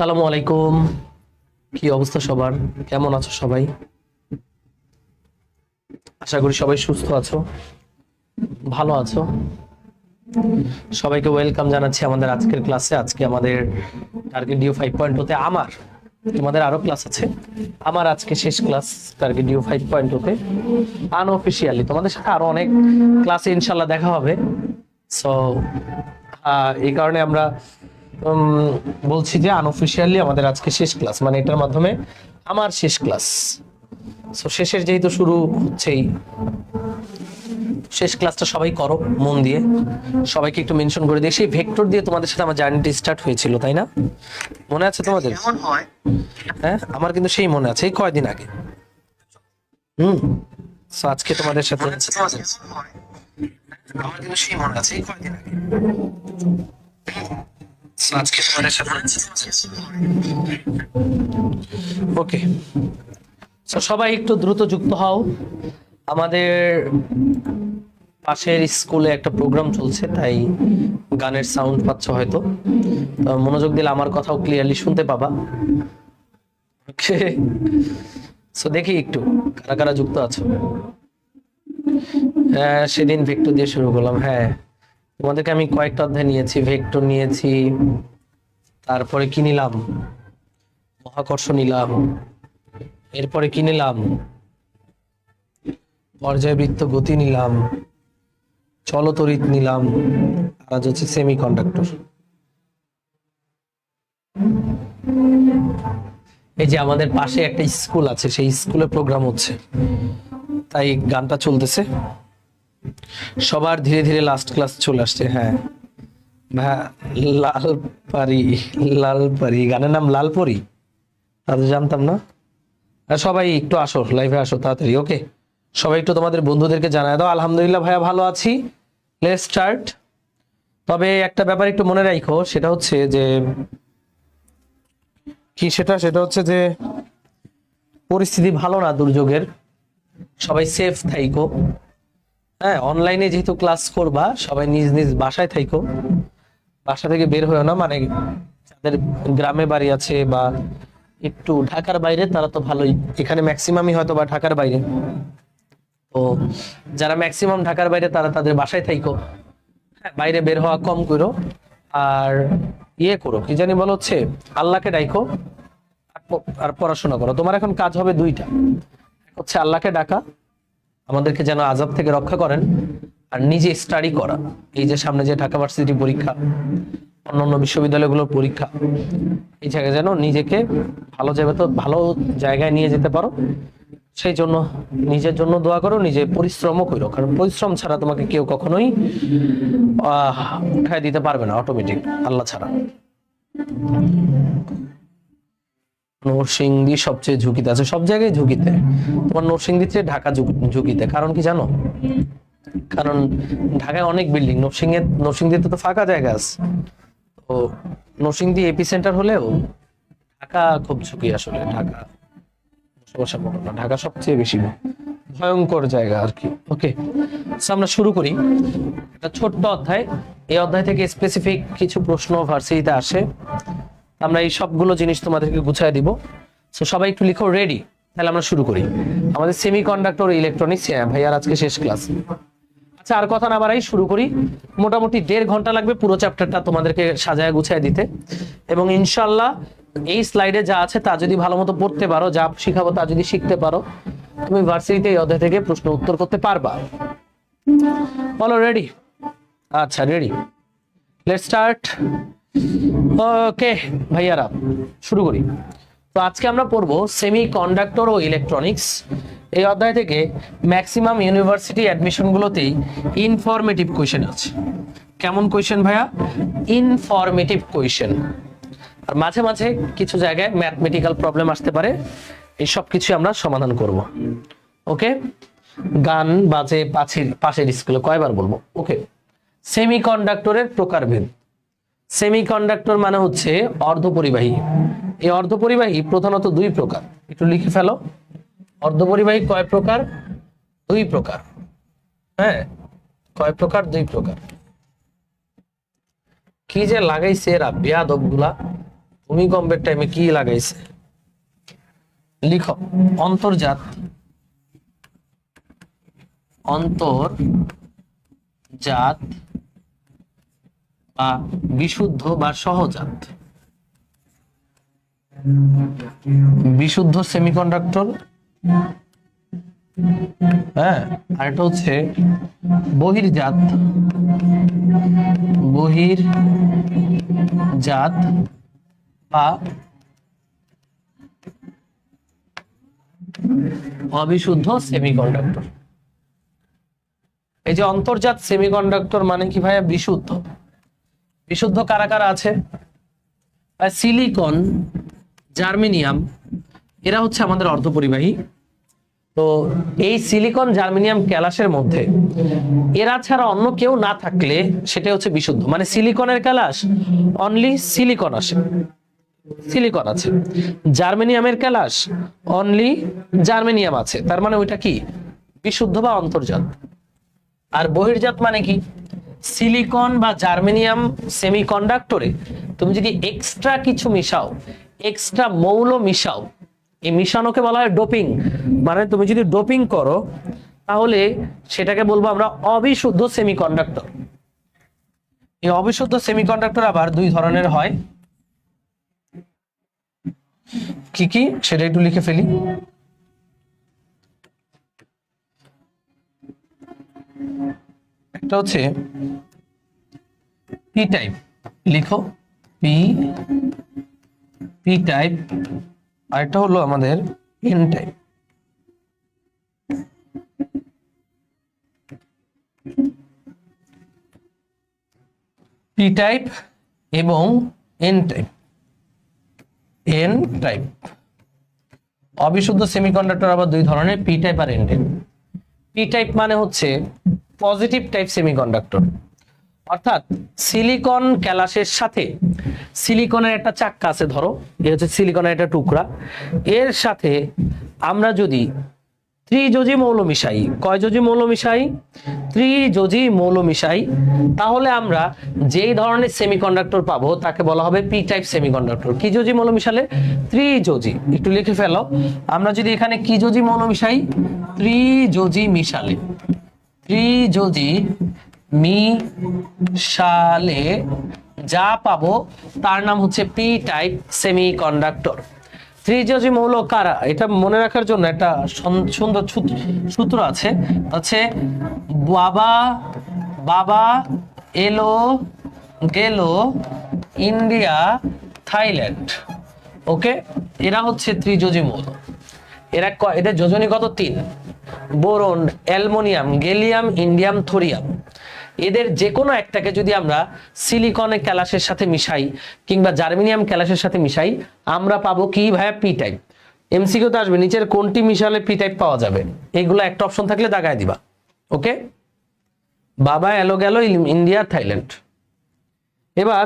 আসসালামু আলাইকুম। কি অবস্থা সবার? কেমন আছো সবাই? আশা করি সবাই সুস্থ আছো, ভালো আছো। সবাইকে ওয়েলকাম জানাচ্ছি আমাদের আজকের ক্লাসে। আজকে আমাদের টার্গেট ডিউ 5.0 তে তোমাদের আরো ক্লাস আছে। আমার আজকে শেষ ক্লাস টার্গেট ডিউ 5.0 তে আনঅফিশিয়ালি। তোমাদের সাথে আরো অনেক ক্লাসে ইনশাল্লাহ দেখা হবে। সো এই কারণে আমরা বলছি যে আনঅফিশিয়ালি আমাদের আজকে শেষ ক্লাস, মানে এটার মাধ্যমে আমার শেষ ক্লাস। সো শেষের যেহেতু শুরু হচ্ছেই, শেষ ক্লাসটা সবাই করো মন দিয়ে। সবাইকে একটু মেনশন করে দিয়ে সেই ভেক্টর দিয়ে তোমাদের সাথে আমার জার্নিটা স্টার্ট হয়েছিল, তাই না? মনে আছে তোমাদের? হ্যাঁ, আমার কিন্তু সেই মনে আছে, এই কয়দিন আগে। সো আজকে তোমাদের সাথে আমার কিন্তু সেই মনে আছে, এই কয়দিন আগে। আজকে তোমাদের সাথে ওকে। সবাই একটু দ্রুত যুক্ত হও। আমাদের পাশের স্কুলে একটা প্রোগ্রাম চলছে, তাই গানের সাউন্ড পাচ্ছ হয়তো। মনোযোগ দিলে আমার কথাও ক্লিয়ারলি শুনতে পাবা। ওকে, সো দেখি একটু কারা কারা যুক্ত আছো। হ্যাঁ, সেদিন ভেক্টর দিয়ে শুরু করলাম। হ্যাঁ, তোমাদেরকে আমি কয়েকটা অধ্যায় নিয়েছি, ভেক্টর নিয়েছি, তারপরে কি নিলাম, মহাকর্ষ নিলাম, এরপরে কি নিলাম, পর্যায়বৃত্ত গতি নিলাম, চলতরিৎ নিলাম, আর আজ হচ্ছে সেমি কন্ডাক্টর। এই যে আমাদের পাশে একটা স্কুল আছে, সেই স্কুলে প্রোগ্রাম হচ্ছে, তাই গানটা চলতেছে। সবার ধীরে ধীরে লাস্ট ক্লাস চলে আসছে। হ্যাঁ, লালপারি গানের নাম লালপরি, তাদের জানতাম না। সবাই একটু আসো, লাইভে আসো তাড়াতাড়ি। ওকে, সবাই একটু তোমাদের বন্ধুদেরকে জানায় দাও। আলহামদুলিল্লাহ ভাইয়া, ভালো আছি। Let's start. তবে একটা ব্যাপার একটু মনে রাখো, সেটা হচ্ছে যে কি, সেটা হচ্ছে যে পরিস্থিতি ভালো না, দুর্যোগের। সবাই সেফ থাইকো। হ্যাঁ, অনলাইনে যেহেতু ক্লাস করবা, সবাই নিজ নিজ বাসায় থাইকো, বাসা থেকে বের হয়েও না। মানে যাদের গ্রামে বাড়ি আছে বা একটু ঢাকার বাইরে, তারা তো ভালোই। এখানে ম্যাক্সিমামই হয়তো বা ঢাকার বাইরে। তো যারা ম্যাক্সিমাম ঢাকার বাইরে, তারা তাদের বাসায় থাইকো। হ্যাঁ, বাইরে বের হওয়া কম করো। আর ইয়ে করো, কি জানি বলো, হচ্ছে আল্লাহকে ডাইকো আর পড়াশোনা করো। তোমার এখন কাজ হবে দুইটা, হচ্ছে আল্লাহকে ডাকা, আমাদেরকে যেন আযাব থেকে রক্ষা করেন, আর নিজে স্টাডি করা। এই যে সামনে যে ঢাকা ভার্সিটি পরীক্ষা, অন্যান্য বিশ্ববিদ্যালয়গুলোর পরীক্ষা, এই জায়গায় যেন নিজেকে ভালো জায়গায় নিয়ে যেতে পারো। সেই জন্য নিজের জন্য দোয়া করো, নিজে পরিশ্রমও করো, কারণ পরিশ্রম ছাড়া তোমাকে কেউ কখনোই উঠায় দিতে পারবে না অটোমেটিক, আল্লাহ ছাড়া। নরসিংদী সবচেয়ে ঝুঁকিতে আছে, সব জায়গায় ঝুঁকিতে। তোমার নরসিংদীর চেয়ে ঢাকা ঝুঁকিতে। কারণ কি জানো? কারণ ঢাকায় অনেক বিল্ডিং, নরসিংদীতে তো ফাঁকা জায়গা আছে। তো নরসিংদী এপি সেন্টার হলেও ঢাকা খুব ঝুঁকি। আসলে ঢাকা সমস্যা বড় না, ঢাকা সবচেয়ে বেশি ভয়ঙ্কর জায়গা আর কি। ওকে, আমরা শুরু করি। একটা ছোট্ট অধ্যায়, এই অধ্যায় থেকে স্পেসিফিক কিছু প্রশ্ন ভার্সিটিতে আসে। আমরা এই সবগুলো জিনিস তোমাদেরকে গুছিয়ে দিব। সো সবাই একটু লিখো রেডি। তাহলে আমরা শুরু করি আমাদের সেমিকন্ডাক্টর ইলেকট্রনিক্স। ভাইয়ার আজকে শেষ ক্লাস। আচ্ছা, আর কথা না বাড়াই শুরু করি। মোটামুটি 1.5 ঘন্টা লাগবে পুরো চ্যাপ্টারটা তোমাদেরকে সাজায় গুছিয়ে দিতে। এবং ইনশাল্লাহ এই স্লাইডে যা আছে তা যদি ভালো মতো পড়তে পারো, যা শিখাবো তা যদি শিখতে পারো, তুমি ভার্সিটিতে এই অধ্যায় থেকে প্রশ্ন উত্তর করতে পারবা। বলো রেডি? আচ্ছা, রেডি, লেটস স্টার্ট। ওকে ভাইয়ারা, শুরু করি। তো আজকে আমরা পড়বো সেমি কন্ডাক্টর ও ইলেকট্রনিক্স। এই অধ্যায় থেকে ম্যাক্সিমাম ইউনিভার্সিটি অ্যাডমিশন গুলোতেই ইনফরমেটিভ কোয়েশ্চেন আছে। কেমন কোয়েশ্চেন ভাইয়া? Informative question. আর মাঝে মাঝে কিছু জায়গায় ম্যাথমেটিক্যাল প্রবলেম আসতে পারে। এই সব কিছু আমরা সমাধান করব। ওকে, গান বাজে পাশের স্কুলে কয়বার বলবো? ওকে, সেমি কন্ডাক্টরের প্রকারভেদ। সেমিকন্ডাক্টর মানে হচ্ছে অর্ধপরিবাহী। এই অর্ধপরিবাহী প্রধানত দুই প্রকার, একটু লিখে ফেলো। অর্ধপরিবাহী কয় প্রকার? দুই প্রকার। হ্যাঁ, কয় প্রকার? দুই প্রকার। কি যে লাগাইছে এরা বেয়াদব গুলা, ভূমিকম্পের টাইমে কি লাগাইছে, লিখো অন্তর্জাত, অন্তর্জাত বা বিশুদ্ধ বা সহজাত, বিশুদ্ধ সেমিকন্ডাক্টর, হ্যাঁ, আর এটা হচ্ছে বহির্জাত, বহির্জাত বা অবিশুদ্ধ সেমিকন্ডাক্টর। এই যে অন্তর্জাত সেমিকন্ডাক্টর মানে কি ভাইয়া? বিশুদ্ধ। বিশুদ্ধ কারা কারা আছে? সিলিকন, জার্মেনিয়াম, এরা হচ্ছে আমাদের অর্ধপরিবাহী। তো এই সিলিকন, জার্মেনিয়াম, ক্যালাসের মধ্যে এরা ছাড়া অন্য কেউ না থাকলে সেটা হচ্ছে বিশুদ্ধ। মানে সিলিকনের ক্যালাস অনলি সিলিকন আসে, সিলিকন আছে, জার্মেনিয়ামের ক্যালাস অনলি জার্মেনিয়াম আছে, তার মানে ওইটা কি? বিশুদ্ধ বা অন্তর্জাত। আর বহির্জাত মানে কি? সিলিকন বা জার্মেনিয়াম সেমিকন্ডাক্টরে তুমি যদি এক্সট্রা কিছু মিশাও, এক্সট্রা মৌল মিশাও, এই মিশানোকে বলা হয় ডোপিং। মানে তুমি যদি ডোপিং করো তাহলে সেটাকে বলবো আমরা অবিশুদ্ধ সেমিকন্ডাক্টর। এই অবিশুদ্ধ সেমিকন্ডাক্টর আবার দুই ধরনের হয়। কি কি সেটা একটু লিখে ফেলি। একটা হচ্ছে পি টাইপ, লিখো পি, পি টাইপ, আর এটা হলো আমাদের এন টাইপ। পি টাইপ এবং এন টাইপ। এন টাইপ অবিশুদ্ধ সেমিকন্ডাক্টর আবার দুই ধরনের, পি টাইপ আর এন টাইপ। পি টাইপ মানে হচ্ছে পজিটিভ টাইপ সেমিকন্ডাক্টর, অর্থাৎ সিলিকন ক্যালাসের সাথে সিলিকনের একটা চাক্কা আছে, ধরো এই হচ্ছে সিলিকনের একটা টুকরা, এর সাথে আমরা যদি ত্রিযোজী মৌল মিশাই, কয় যোজী মৌল মিশাই? ত্রিযোজী মৌল মিশাই, তাহলে আমরা যেই ধরনের সেমিকন্ডাক্টর পাবো তাকে বলা হবে পি টাইপ সেমিকন্ডাক্টর। কি যোজী মৌল মিশালে? ত্রিযোজী। একটু লিখে ফেলো, আমরা যদি এখানে কি যোজী মৌল মিশাই? ত্রিযোজী মিশালে, ত্রিযোজী মিশালে যা পাবো তার নাম হচ্ছে পি টাইপ সেমিকন্ডাক্টর। ত্রিযোজী মৌল কারা? এটা মনে রাখার জন্য একটা সুন্দর সূত্র আছে, হচ্ছে বাবা বাবা এলো গেল ইন্ডিয়া থাইল্যান্ড। ওকে, এরা হচ্ছে ত্রিযোজী মৌল। এরা এদের যোজনী কত? 3। Boron, aluminium, gallium, indium, thorium. এদের যে কোনো একটাকে যদি আমরা সিলিকনে ক্যালাসের সাথে মিশাই কিংবা জার্মেনিয়াম ক্যালাসের সাথে মিশাই, আমরা পাবো কি ভাইয়া? P type. এমসিকিউতে আসবে নিচের কোনটি মিশালে পি টাইপ পাওয়া যাবে, এইগুলো একটা অপশন থাকলে দাগায় দিবা। ওকে, বাবা এলো গেল ইন্ডিয়া থাইল্যান্ড। এবার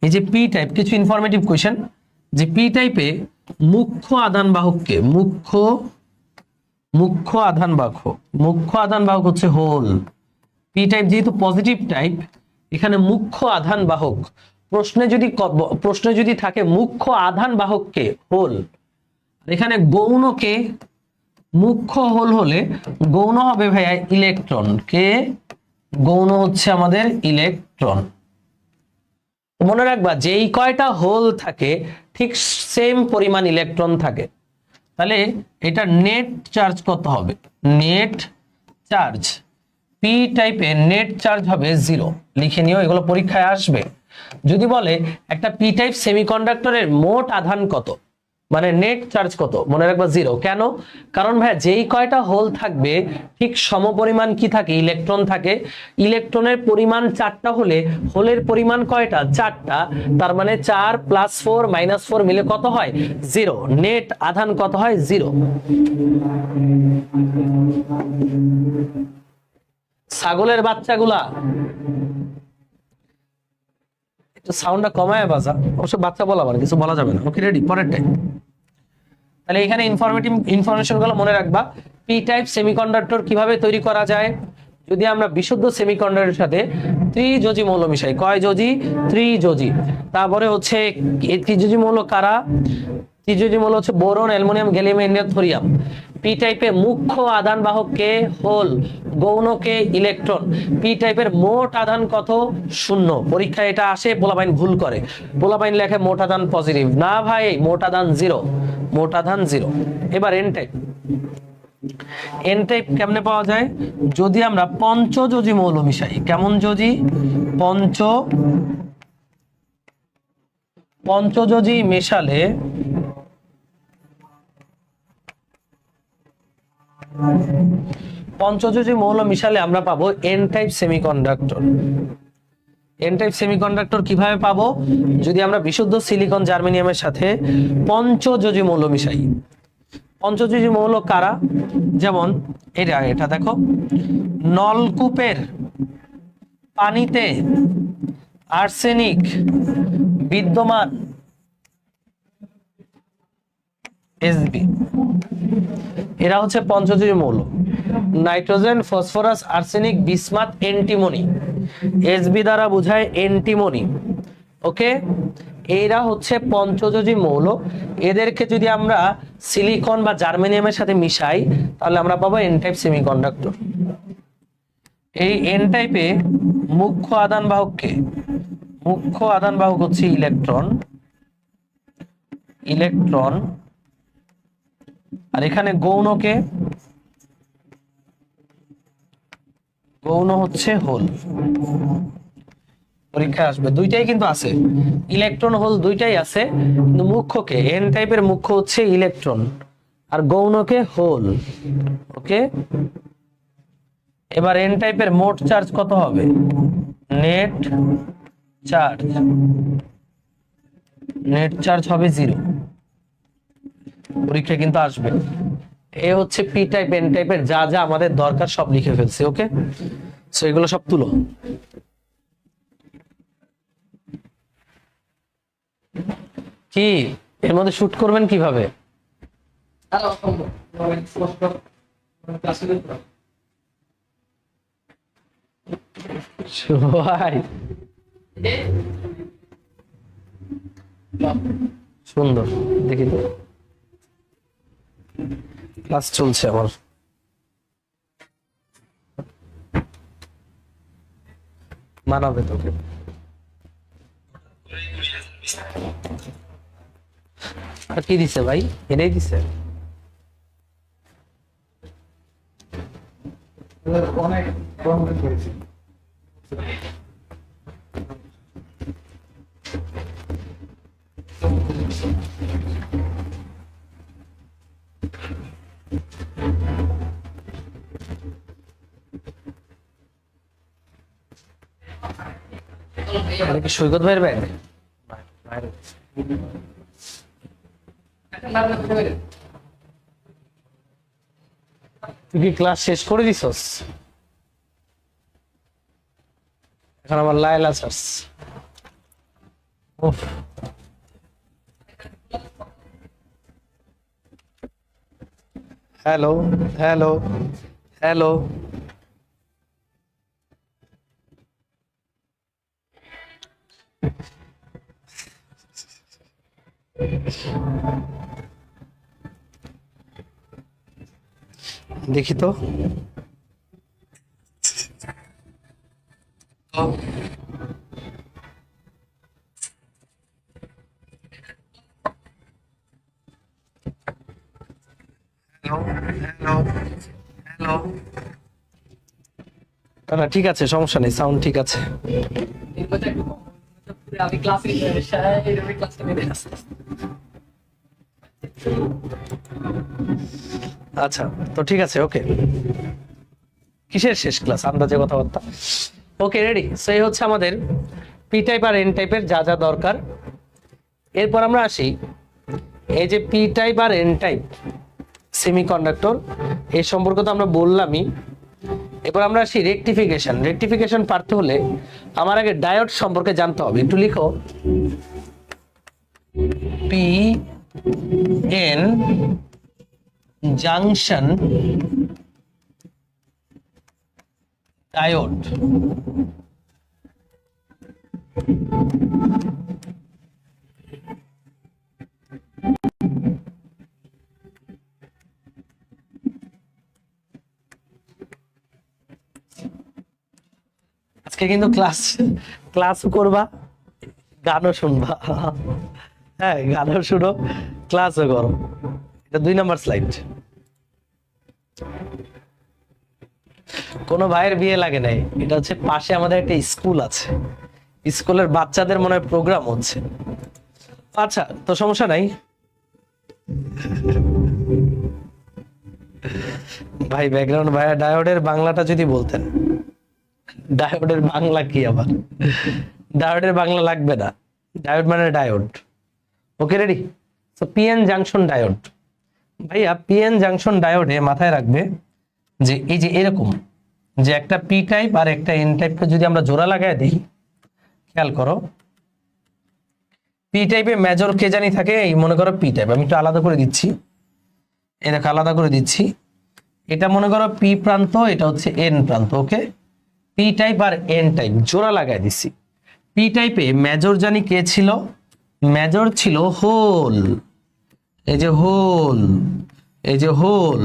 এই যে পি টাইপ, কিছু ইনফরমেটিভ কোয়েশ্চেন, যে পি টাইপে মুখ্য আধান বাহককে, মুখ্য আধান বাহক হচ্ছে হোল। পি টাইপ যেহেতু পজিটিভ টাইপ, এখানে মুখ্য আধান বাহক প্রশ্নে যদি থাকে মুখ্য আধান বাহককে হোল, এখানে গৌণকে মুখ্য হোল হলে গৌণ হবে ভাইয়া ইলেকট্রন। কে গৌণ? হচ্ছে আমাদের ইলেকট্রন। মনে রাখবা যেই কয়টা হোল থাকে ঠিক সেম পরিমাণ ইলেকট্রন থাকে। তাহলে এটা নেট চার্জ কত হবে? নেট চার্জ পি টাইপে নেট চার্জ হবে 0। লিখে নিও, এগুলো পরীক্ষায় আসবে। যদি বলে একটা পি টাইপ সেমিকন্ডাক্টরের মোট আধান কত, মানে নেট চার্জ কত, মনে রাখবা 0। কেন? কারণ ভাইয়া যেই কয়টা হোল থাকবে ঠিক সমপরিমাণ কি থাকে? ইলেকট্রন থাকে। ইলেকট্রনের পরিমাণ 4টা হলে হোলের পরিমাণ কয়টা? 4টা। তার মানে 4 + 4 - 4 মিলে কত হয়? 0। নেট আধান কত হয়? 0। ছাগলের বাচ্চাগুলা একটু সাউন্ডটা কমায় বাজা, অবশ্য বাচ্চা বলা মানে কিছু বলা যাবে না। ওকে, রেডি? পরের টাইম। তাহলে এখানে ইনফরমেশন গুলো মনে রাখবা। পি টাইপ সেমিকন্ডাক্টর কিভাবে তৈরি করা যায়? যদি আমরা বিশুদ্ধ সেমিকন্ডাক্টরের সাথে ত্রিযোজী মৌল মিশাই, কয় যোজী? ত্রিযোজী। তারপরে হচ্ছে ত্রিযোজী মৌল কারা? ত্রিযোজী মৌল হচ্ছে boron, aluminium, gallium, indium, thorium. P টাইপের মুখ্য আধান বাহক কে? হোল। গৌণকে ইলেকট্রন। পি টাইপের মোট আধান কত? শূন্য। পরীক্ষায় এটা আসে, পোলাপাইন ভুল করে, পোলাপাইন লেখে মোট আধান পজিটিভ। না ভাই, মোট আধান জিরো, মোট আধান জিরো। এবার এন টাইপ। এন টাইপ কেমনে পাওয়া যায়? যদি আমরা পঞ্চযোজী মৌল মিশাই। কেমন যোজী? পঞ্চযোজী মেশালে পঞ্চযোজী মৌল মিশালে আমরা পাবো N type semiconductor. N type semiconductor কিভাবে পাবো? যদি আমরা বিশুদ্ধ সিলিকন জার্মেনিয়ামের সাথে পঞ্চযোজী মৌল মিশাই। পঞ্চযোজী মৌল কারা? যেমন এটা দেখো, নলকূপের পানিতে আর্সেনিক বিদ্যমান, এসবি, এরা হচ্ছে পঞ্চযোজী মৌল। Nitrogen, phosphorus, arsenic, bismuth, antimony. SB দ্বারা বোঝায় অ্যান্টিমনি। ওকে, এরা হচ্ছে পঞ্চযোজী মৌল। এদেরকে যদি আমরা সিলিকন বা জার্মেনিয়ামের সাথে মিশাই তাহলে আমরা পাবো এন টাইপ সেমিকন্ডাক্টর। এই এন টাইপে মুখ্য আধান বাহক কে? মুখ্য আধান বাহক হচ্ছে ইলেকট্রন, ইলেকট্রন। আর এখানে গৌণকে? গৌণ হচ্ছে হোল। পরীক্ষায় আসবে, দুইটাই কিন্তু আছে, ইলেকট্রন হোল দুইটাই আছে, কিন্তু মুখ্যকে, এন টাইপের মুখ্য হচ্ছে ইলেকট্রন আর গৌণকে হোল। ওকে, এবার এন টাইপের মোট চার্জ কত হবে? নেট চার্জ, নেট চার্জ হবে 0। পরীক্ষা কিন্তু আসবে। এ হচ্ছে পি টাইপ, এন টাইপের যা যা আমাদের দরকার সব লিখে ফেলছি। ওকে, সো এগুলো সব তুলো। কি এর মধ্যে শুট করবেন কিভাবে? সুন্দর, দেখি তো, ক্লাস চলছে আমার। মানাবে তোকে। আর কি দিছে ভাই? এনেই দিছে। অনেক করেছি। কি সৈকত ভাইয়ের ব্যাগ? তুই কি ক্লাস শেষ করে দিছস? এখন আমার লাইলা চার্জ। হ্যালো হ্যালো হ্যালো, দেখি তো। না ঠিক আছে, সমস্যা নেই, সাউন্ড ঠিক আছে। আচ্ছা, তো ঠিক আছে। ওকে, কিসের শেষ ক্লাস? আন্দাজে কথাবার্তা। ওকে, রেডি। সো এই হচ্ছে আমাদের পি টাইপ আর এন টাইপের যা যা দরকার। এরপর আমরা আসি এই যে পি টাইপ আর এন টাইপ সেমিকন্ডাক্টর, এই সম্পর্কে তো আমরা বললামই। এবার আমরা আসি রেকটিফিকেশন। রেকটিফিকেশন পারতে হলে আমার আগে ডায়োড সম্পর্কে জানতে হবে। একটু লিখো, পি এন জাংশন ডায়োড। আজকে কিন্তু ক্লাসও করবা, গানও শুনবা। হ্যাঁ, গানও শুনো, ক্লাসও করো। এটা 2 নাম্বার স্লাইড। কোনো ভাইয়ের বিয়ে লাগে নাই, এটা হচ্ছে পাশে আমাদের একটা স্কুল আছে, স্কুলের বাচ্চাদের মনে হয় প্রোগ্রাম হচ্ছে। আচ্ছা, তো সমস্যা নাই ভাই। ব্যাকগ্রাউন্ড ভাইয়া, ডায়োডের বাংলাটা যদি বলতেন। ডায়োডের বাংলা কি আবার? ডায়োডের বাংলা লাগবে না, ডায়োড মানে diode. Okay, ready? So PN junction diode. ভাইয়া পিএন জাংশন ডায়োডে মাথায় রাখবে যে এই যে এরকম যে একটা পি টাইপ আর একটা এন টাইপকে যদি আমরা জোড়া লাগাই দিই, খেয়াল করো, পি টাইপে মেজর কে জানি থাকে, এই মনে করো পি টাইপ। আমি একটু আলাদা করে দিচ্ছি, এই দেখো আলাদা করে দিচ্ছি। এটা মনে করো পি প্রান্ত, এটা হচ্ছে এন প্রান্ত। ওকে, পি টাইপ আর এন টাইপ জোড়া লাগাই দিচ্ছি। পি টাইপে মেজর জানি কে ছিল? মেজর ছিল হোল, এই যে হোল, এই যে হোল।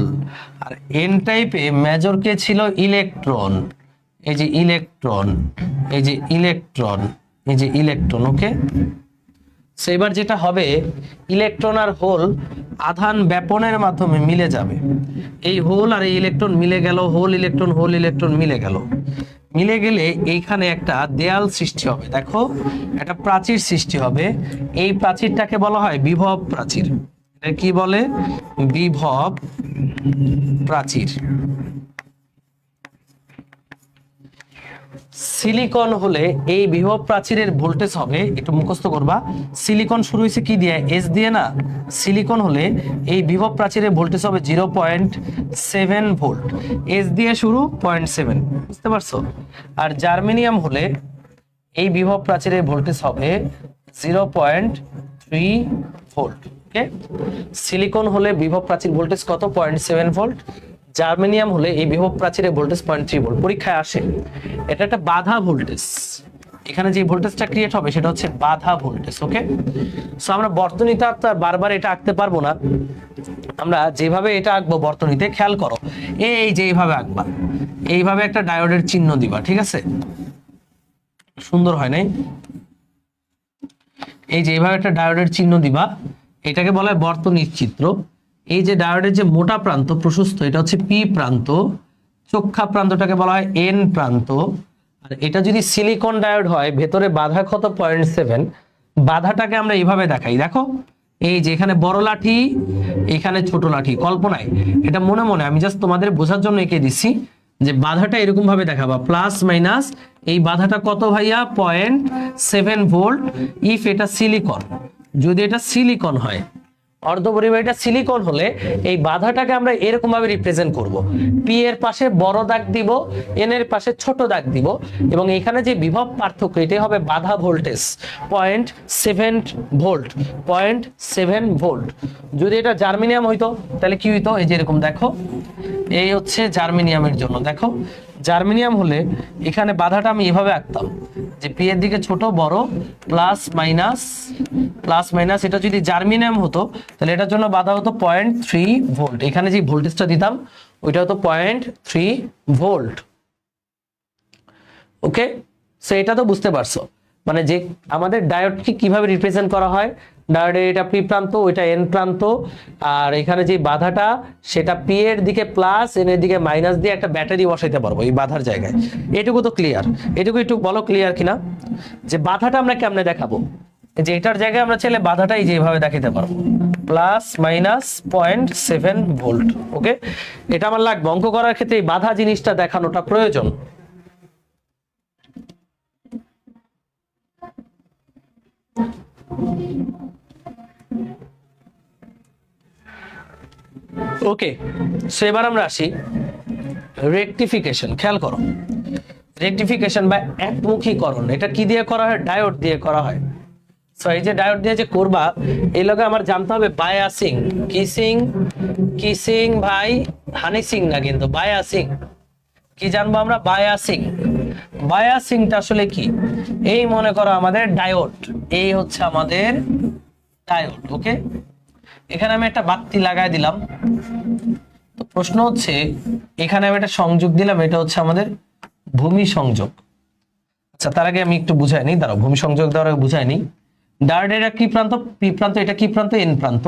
আর এন টাইপে মেজর কে ছিল? ইলেকট্রন, এই যে ইলেকট্রন, এই যে ইলেকট্রন, এই যে ইলেকট্রন। ওকে, সো এবার যেটা হবে, ইলেকট্রন আর হোল আধান ব্যাপনের মাধ্যমে মিলে যাবে। এই হোল আর এই ইলেকট্রন মিলে গেল, হোল ইলেকট্রন মিলে গেল। মিলে গেলে এইখানে একটা দেয়াল সৃষ্টি হবে। দেখো, একটা প্রাচীর সৃষ্টি হবে। এই প্রাচীরটাকে বলা হয় বিভব প্রাচীর। এটা কি বলে? বিভব প্রাচীর। সিলিকন হলে এই বিভব প্রাচীরের ভোল্টেজ হবে, একটু মুখস্থ করবা, সিলিকন শুরু হয়েছে কি দিয়ে? এস দিয়ে না? সিলিকন হলে এই বিভব প্রাচীরের ভোল্টেজ হবে 0.7 ভোল্ট। এস দিয়ে শুরু, 0.7, বুঝতে পারছো? আর জার্মেনিয়াম হলে এই বিভব প্রাচীরের ভোল্টেজ হবে 0.3 ভোল্ট। ওকে, সিলিকন হলে বিভব প্রাচীর ভোল্টেজ কত? 0.7 ভোল্ট। জার্মেনিয়াম হলে এই বিভব প্রাচীরের ভোল্টেজ 0.3 ভোল্ট। পরীক্ষায় আসে, এটা একটা বাধা ভোল্টেজ। এখানে যে ভোল্টেজটা ক্রিয়েট হবে সেটা হচ্ছে বাধা ভোল্টেজ। ওকে, সো আমরা বর্তনীতে আর বারবার এটা আঁকতে পারবো না, আমরা যেভাবে এটা আঁকবো বর্তনীতে, খেয়াল করো, এই যে এইভাবে আঁকবা, এইভাবে একটা ডায়োডের চিহ্ন দিবা। ঠিক আছে, সুন্দর হয় নাই? এই যে এইভাবে একটা ডায়োডের চিহ্ন দিবা, এটাকে বলা হয় বর্তনীর চিত্র। এই যে ডায়োডের যে মোটা প্রান্ত প্রশস্ত, এটা হচ্ছে পি প্রান্ত, চোখ্খা প্রান্তটাকে বলা হয় এন প্রান্ত। আর এটা যদি সিলিকন ডায়োড হয়, ভেতরে বাধা কত? 0.7। বাধাটাকে আমরা এইভাবে দেখাই, দেখো, এই যে এখানে বড় লাঠি, এখানে ছোট লাঠি। কল্পনায়, এটা মনে মনে আমি জাস্ট তোমাদের বোঝার জন্য এঁকে দিচ্ছি যে বাধাটা এরকম ভাবে দেখাবা, প্লাস মাইনাস। এই বাধাটা কত ভাইয়া? 0.7 ভোল্ট। ইফ এটা সিলিকন, যদি এটা সিলিকন হয়, অর্ধপরিবাহীটা সিলিকন হলে এই বাধাটাকে আমরা এরকম ভাবে রিপ্রেজেন্ট করব। পি এর পাশে বড় দাগ দিব, এন এর পাশে ছোট দাগ দিব, এবং এখানে যে বিভব পার্থক্য, এটাই হবে বাধা ভোল্টেজ 0.7 ভোল্ট। 0.7 ভোল্ট। যদি এটা জার্মেনিয়াম হইতো তাহলে কি হইতো? এই যে এরকম, দেখো, এই হচ্ছে জার্মেনিয়ামের জন্য। দেখো, জার্মেনিয়াম হলে এখানে বাধাটা আমি এভাবে আঁকতাম যে পি এর দিকে ছোট বড়, প্লাস মাইনাস, প্লাস মাইনাস। এটা যদি জার্মেনিয়াম হতো তাহলে এটার জন্য বাধা হতো 0.3 ভোল্ট। এখানে যে ভোল্টেজটা দিতাম ওইটা হতো 0.3 ভোল্ট। ওকে, সো এটা তো বুঝতে পারছো, মানে যে আমাদের ডায়োডকে কিভাবে রিপ্রেজেন্ট করা হয়। ডায়োডের এটা পি প্রান্ত, ওইটা এন প্রান্ত, আর এখানে যে বাধাটা সেটা পি এর দিকে প্লাস, এন এর দিকে মাইনাস দিয়ে একটা ব্যাটারি বসাইতে পারবো এই বাধার জায়গায়। এটুকু তো ক্লিয়ার? এটুকু একটু বলো ক্লিয়ার কিনা, যে বাধাটা আমরা কেমনে দেখাবো? যে এটার জায়গায় আমরা চাইলে বাধাটাই যেভাবে দেখাতে পারবো, প্লাস মাইনাস 0.7 ভোল্ট। ওকে, এটা আমার লাগবে অঙ্ক করার ক্ষেত্রে, এই বাধা জিনিসটা দেখানোটা প্রয়োজন। ওকে, সো এবার আমরা আসি রেকটিফিকেশন। খেয়াল করো, রেকটিফিকেশন বা একমুখীকরণ, এটা কি দিয়ে করা হয়? ডায়োড দিয়ে করা হয়। সো এই যে ডায়োড দিয়ে যে করবা, এই লগে আমার জানতে হবে বায়াসিং। কিসিং, কিসিং ভাই, হানি সিং না কিন্তু, বায়াসিং। কি জানবো আমরা? বায়াসিং। বায়াসিংটা আসলে কি? এই মনে করো আমাদের ডায়োড, এই হচ্ছে আমাদের ডায়োড। ওকে, এখানে আমি একটা বাতি লাগাই দিলাম। তো প্রশ্ন হচ্ছে এখানে আমি একটা সংযোগ দিলাম, এটা হচ্ছে আমাদের ভূমি সংযোগ। আচ্ছা, তার আগে আমি একটু বুঝাই নিই, দাঁড়াও, ভূমি সংযোগ দেওয়ার আগে বুঝাই নিই। ডায়োডের এটা কি প্রান্ত? পি প্রান্ত। এটা কি প্রান্ত? এন প্রান্ত।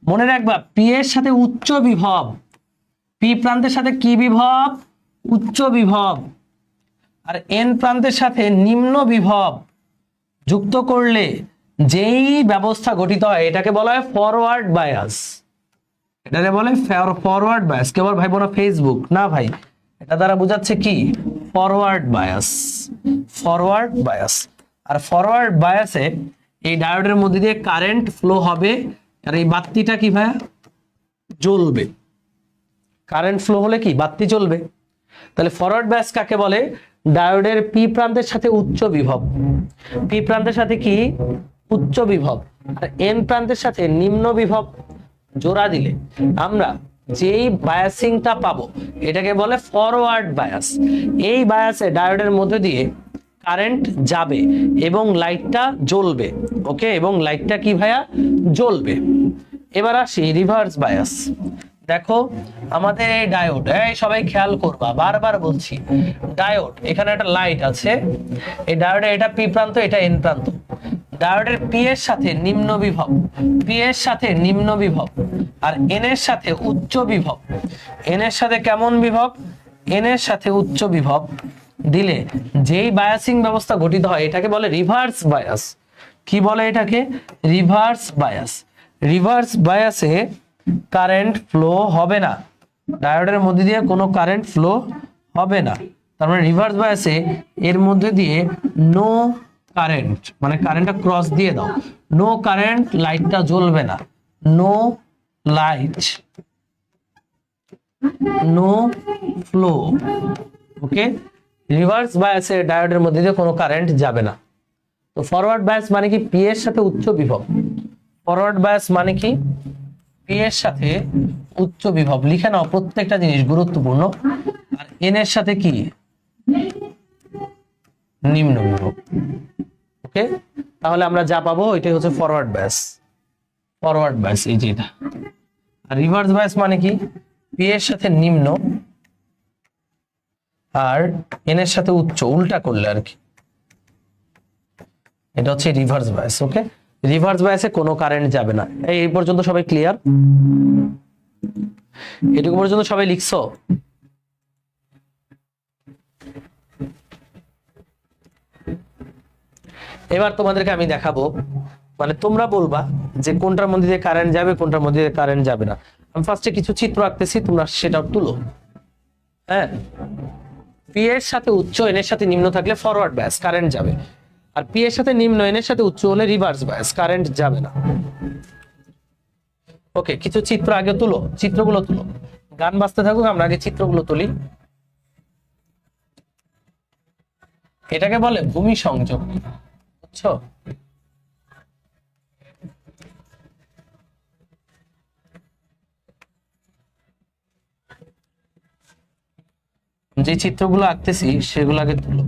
মনে রাখবা, পি এর সাথে উচ্চ বিভব, পি প্রান্তের সাথে কি বিভব? উচ্চ বিভব। আর এন প্রান্তের সাথে নিম্ন বিভব যুক্ত করলে যেই ব্যবস্থা গঠিত হয় এটাকে বলা হয় ফরওয়ার্ড বায়াস। এটাকে বলে ফরওয়ার্ড বায়াস। কেবল ভাই বোনা ফেসবুক না ভাই, এটা দ্বারা বোঝাচ্ছে কি? Forward bias. Forward bias. আর ফরওয়ার্ড বায়াসে এই ডায়োডের মধ্যে দিয়ে কারেন্ট ফ্লো হবে, আর এই বাতিটা কি ভাইয়া? জ্বলবে। কারেন্ট ফ্লো হলে কি? বাতি জ্বলবে। তাহলে ফরওয়ার্ড বায়াস কাকে বলে? ডায়োডের পি প্রান্তের সাথে উচ্চ বিভব, পি প্রান্তের সাথে কি? উচ্চ বিভব, আর এন প্রান্তের সাথে নিম্ন বিভব জোড়া দিলে আমরা যেই বায়াসিংটা পাবো এটাকে বলে ফরওয়ার্ড বায়াস। এই বায়াসে ডায়োডের মধ্যে দিয়ে কারেন্ট যাবে এবং লাইটটা জ্বলবে। ওকে, এবং লাইটটা কি ভাইয়া? জ্বলবে। এবার আসি রিভার্স বায়াস। দেখো আমাদের এই ডায়োড, এই সবাই খেয়াল করবা, বারবার বলছি, ডায়োড এখানে একটা লাইট আছে, এই ডায়োডে এটা পি প্রান্ত, এটা এন প্রান্ত। ডায়োডের পি এর সাথে নিম্ন বিভব, পি এর সাথে নিম্ন বিভব, আর এন এর সাথে উচ্চ বিভব। এন এর সাথে কেমন বিভব? এন এর সাথে উচ্চ বিভব দিলে যেই বায়াসিং ব্যবস্থা গঠিত হয় এটাকে বলে রিভার্স বায়াস। কি বলে এটাকে? Reverse bias. রিভার্স বায়াসে কারেন্ট ফ্লো হবে না, ডায়োডের মধ্যে দিয়ে কোনো কারেন্ট ফ্লো হবে না। তার মানে রিভার্স বায়াসে এর মধ্যে দিয়ে নো কারেন্ট, মানে কারেন্টটা ক্রস দিয়ে দাও, নো কারেন্ট, লাইটটা জ্বলবে না, নো লাইট, নো ফ্লো। ওকে, রিভার্স বায়াসে ডায়োডের মধ্যে দিয়ে কোনো কারেন্ট যাবে না। তো ফরওয়ার্ড বায়াস মানে কি? পি এর সাথে উচ্চ বিভব। ফরওয়ার্ড বায়াস মানে কি? পি এর সাথে উচ্চ বিভব। লিখে নাও, প্রত্যেকটা জিনিস গুরুত্বপূর্ণ। আর এন এর সাথে কি? নিম্ন বিভব। ওকে, তাহলে আমরা যা পাবো এটাই হচ্ছে ফরওয়ার্ড বায়াস। ফরওয়ার্ড বায়াস এই যে এটা। আর রিভার্স বায়াস মানে কি? পি এর সাথে নিম্ন আর এন এর সাথে উচ্চ, উল্টা করলে আর কি, এটা হচ্ছে রিভার্স বায়াস। ওকে, রিভার্স বায়াসে কোনো কারেন্ট যাবে না। এই পর্যন্ত সবাই ক্লিয়ার? এটুকু পর্যন্ত সবাই লিখছো? এবার তোমাদেরকে আমি দেখাবো, মানে তোমরা বলবা যে কোনটার মধ্যে দিয়ে কারেন্ট যাবে, কোনটার মধ্যে দিয়ে কারেন্ট যাবে না। আমি ফার্স্টে কিছু চিত্র আঁকতেছি, তোমরা সেটাও তুলো। হ্যাঁ, পি এর সাথে উচ্চ, এন এর সাথে নিম্ন থাকলে ফরওয়ার্ড বায়াস, কারেন্ট যাবে। আর পি এর সাথে নিম্ন, এন এর সাথে উচ্চ হলে রিভার্স বায়াস, কারেন্ট যাবে না। ওকে, কিছু চিত্র আগে তুলো, চিত্রগুলো তুলো। গান বাজতে থাকুক, আমরা আগে চিত্রগুলো তুলি। এটাকে বলে ভূমি সংযোগ, বুঝছো? যে চিত্রগুলো আঁকতেছি সেগুলো আগে তুলো।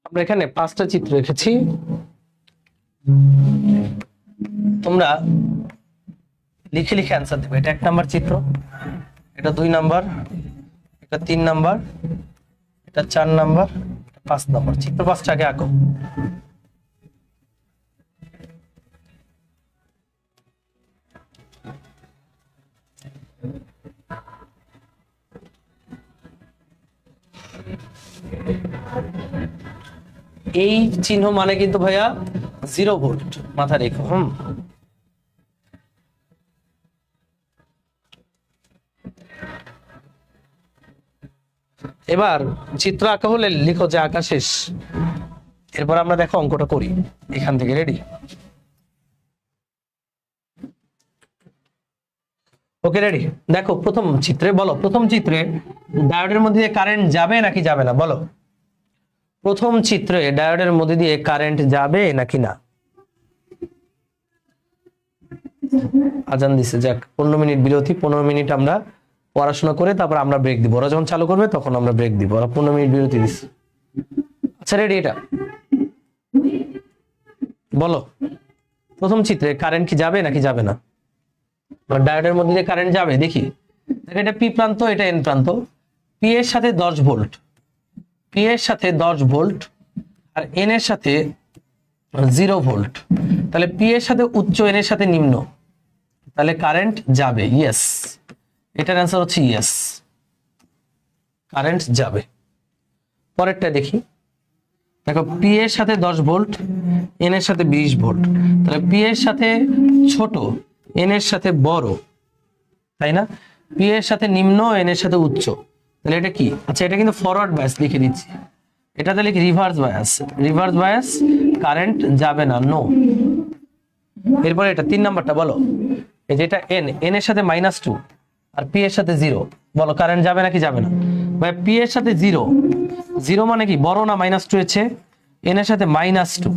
আমরা এখানে 5টা চিত্র রেখেছি, তোমরা লিখে লিখে অ্যান্সার দেবে। এটা 1 নাম্বার চিত্র, এটা 2 নাম্বার, এটা 3 নাম্বার, এটা 4 নাম্বার, 5 নাম্বার। চিত্র 5টা আগে আঁকো। এই চিহ্ন মানে কিন্তু ভাইয়া 0 ভোল্ট, মাথায় রেখো। এবার চিত্র আঁকা হলে লিখো যে আঁকা শেষ। এরপর আমরা দেখো অঙ্কটা করি এখান থেকে। রেডি? Okay ready? দেখো প্রথম চিত্রে, বলো প্রথম চিত্রে ডায়োডের মধ্যে দিয়ে কারেন্ট যাবে নাকি যাবে না, বলো। প্রথম চিত্রে ডায়োডের মধ্যে দিয়ে কারেন্ট যাবে নাকি না? আজান দিছে, যাক 15 মিনিট বিরতি। 15 মিনিট আমরা পড়াশোনা করে তারপর আমরা ব্রেক দিব। ওরা যখন চালু করবে তখন আমরা ব্রেক দিব। ওরা 15 মিনিট বিরতি দিচ্ছে। আচ্ছা রেডি? এটা বলো, প্রথম চিত্রে কারেন্ট কি যাবে নাকি যাবে না? ডায়োডের মধ্যে দিয়ে কারেন্ট যাবে, দেখি। দেখো এটা পি প্রান্ত, এটা এন প্রান্ত। পি এর সাথে 10 ভোল্ট, পি এর সাথে 10 ভোল্ট আর এন এর সাথে 0 ভোল্ট। তাহলে পি এর সাথে উচ্চ, এন এর সাথে নিম্ন, তাহলে কারেন্ট যাবে। ইয়েস, এটার অ্যান্সার হচ্ছে ইয়েস, কারেন্ট যাবে। পরেরটা দেখি। দেখো পি এর সাথে 10 ভোল্ট, এন এর সাথে 20 ভোল্ট। তাহলে পি এর সাথে ছোট, এন এর সাথে বড়, তাই না? পি এর সাথে নিম্ন, এন এর সাথে উচ্চ। তাহলে এটা কি? আচ্ছা এটা কিন্তু ফরওয়ার্ড বায়াস লিখে দিচ্ছি। এটাতে লিখি reverse bias. Reverse bias, current যাবে না, নো। এরপর এটা 3 নাম্বারটা বলো। এই যে এটা এন, এন এর সাথে -2 আর পি এর সাথে 0, বলো কারেন্ট যাবে নাকি যাবে না? ভাই পি এর সাথে 0, 0 মানে কি বড় না -2 এর চেয়ে? এন এর সাথে -2,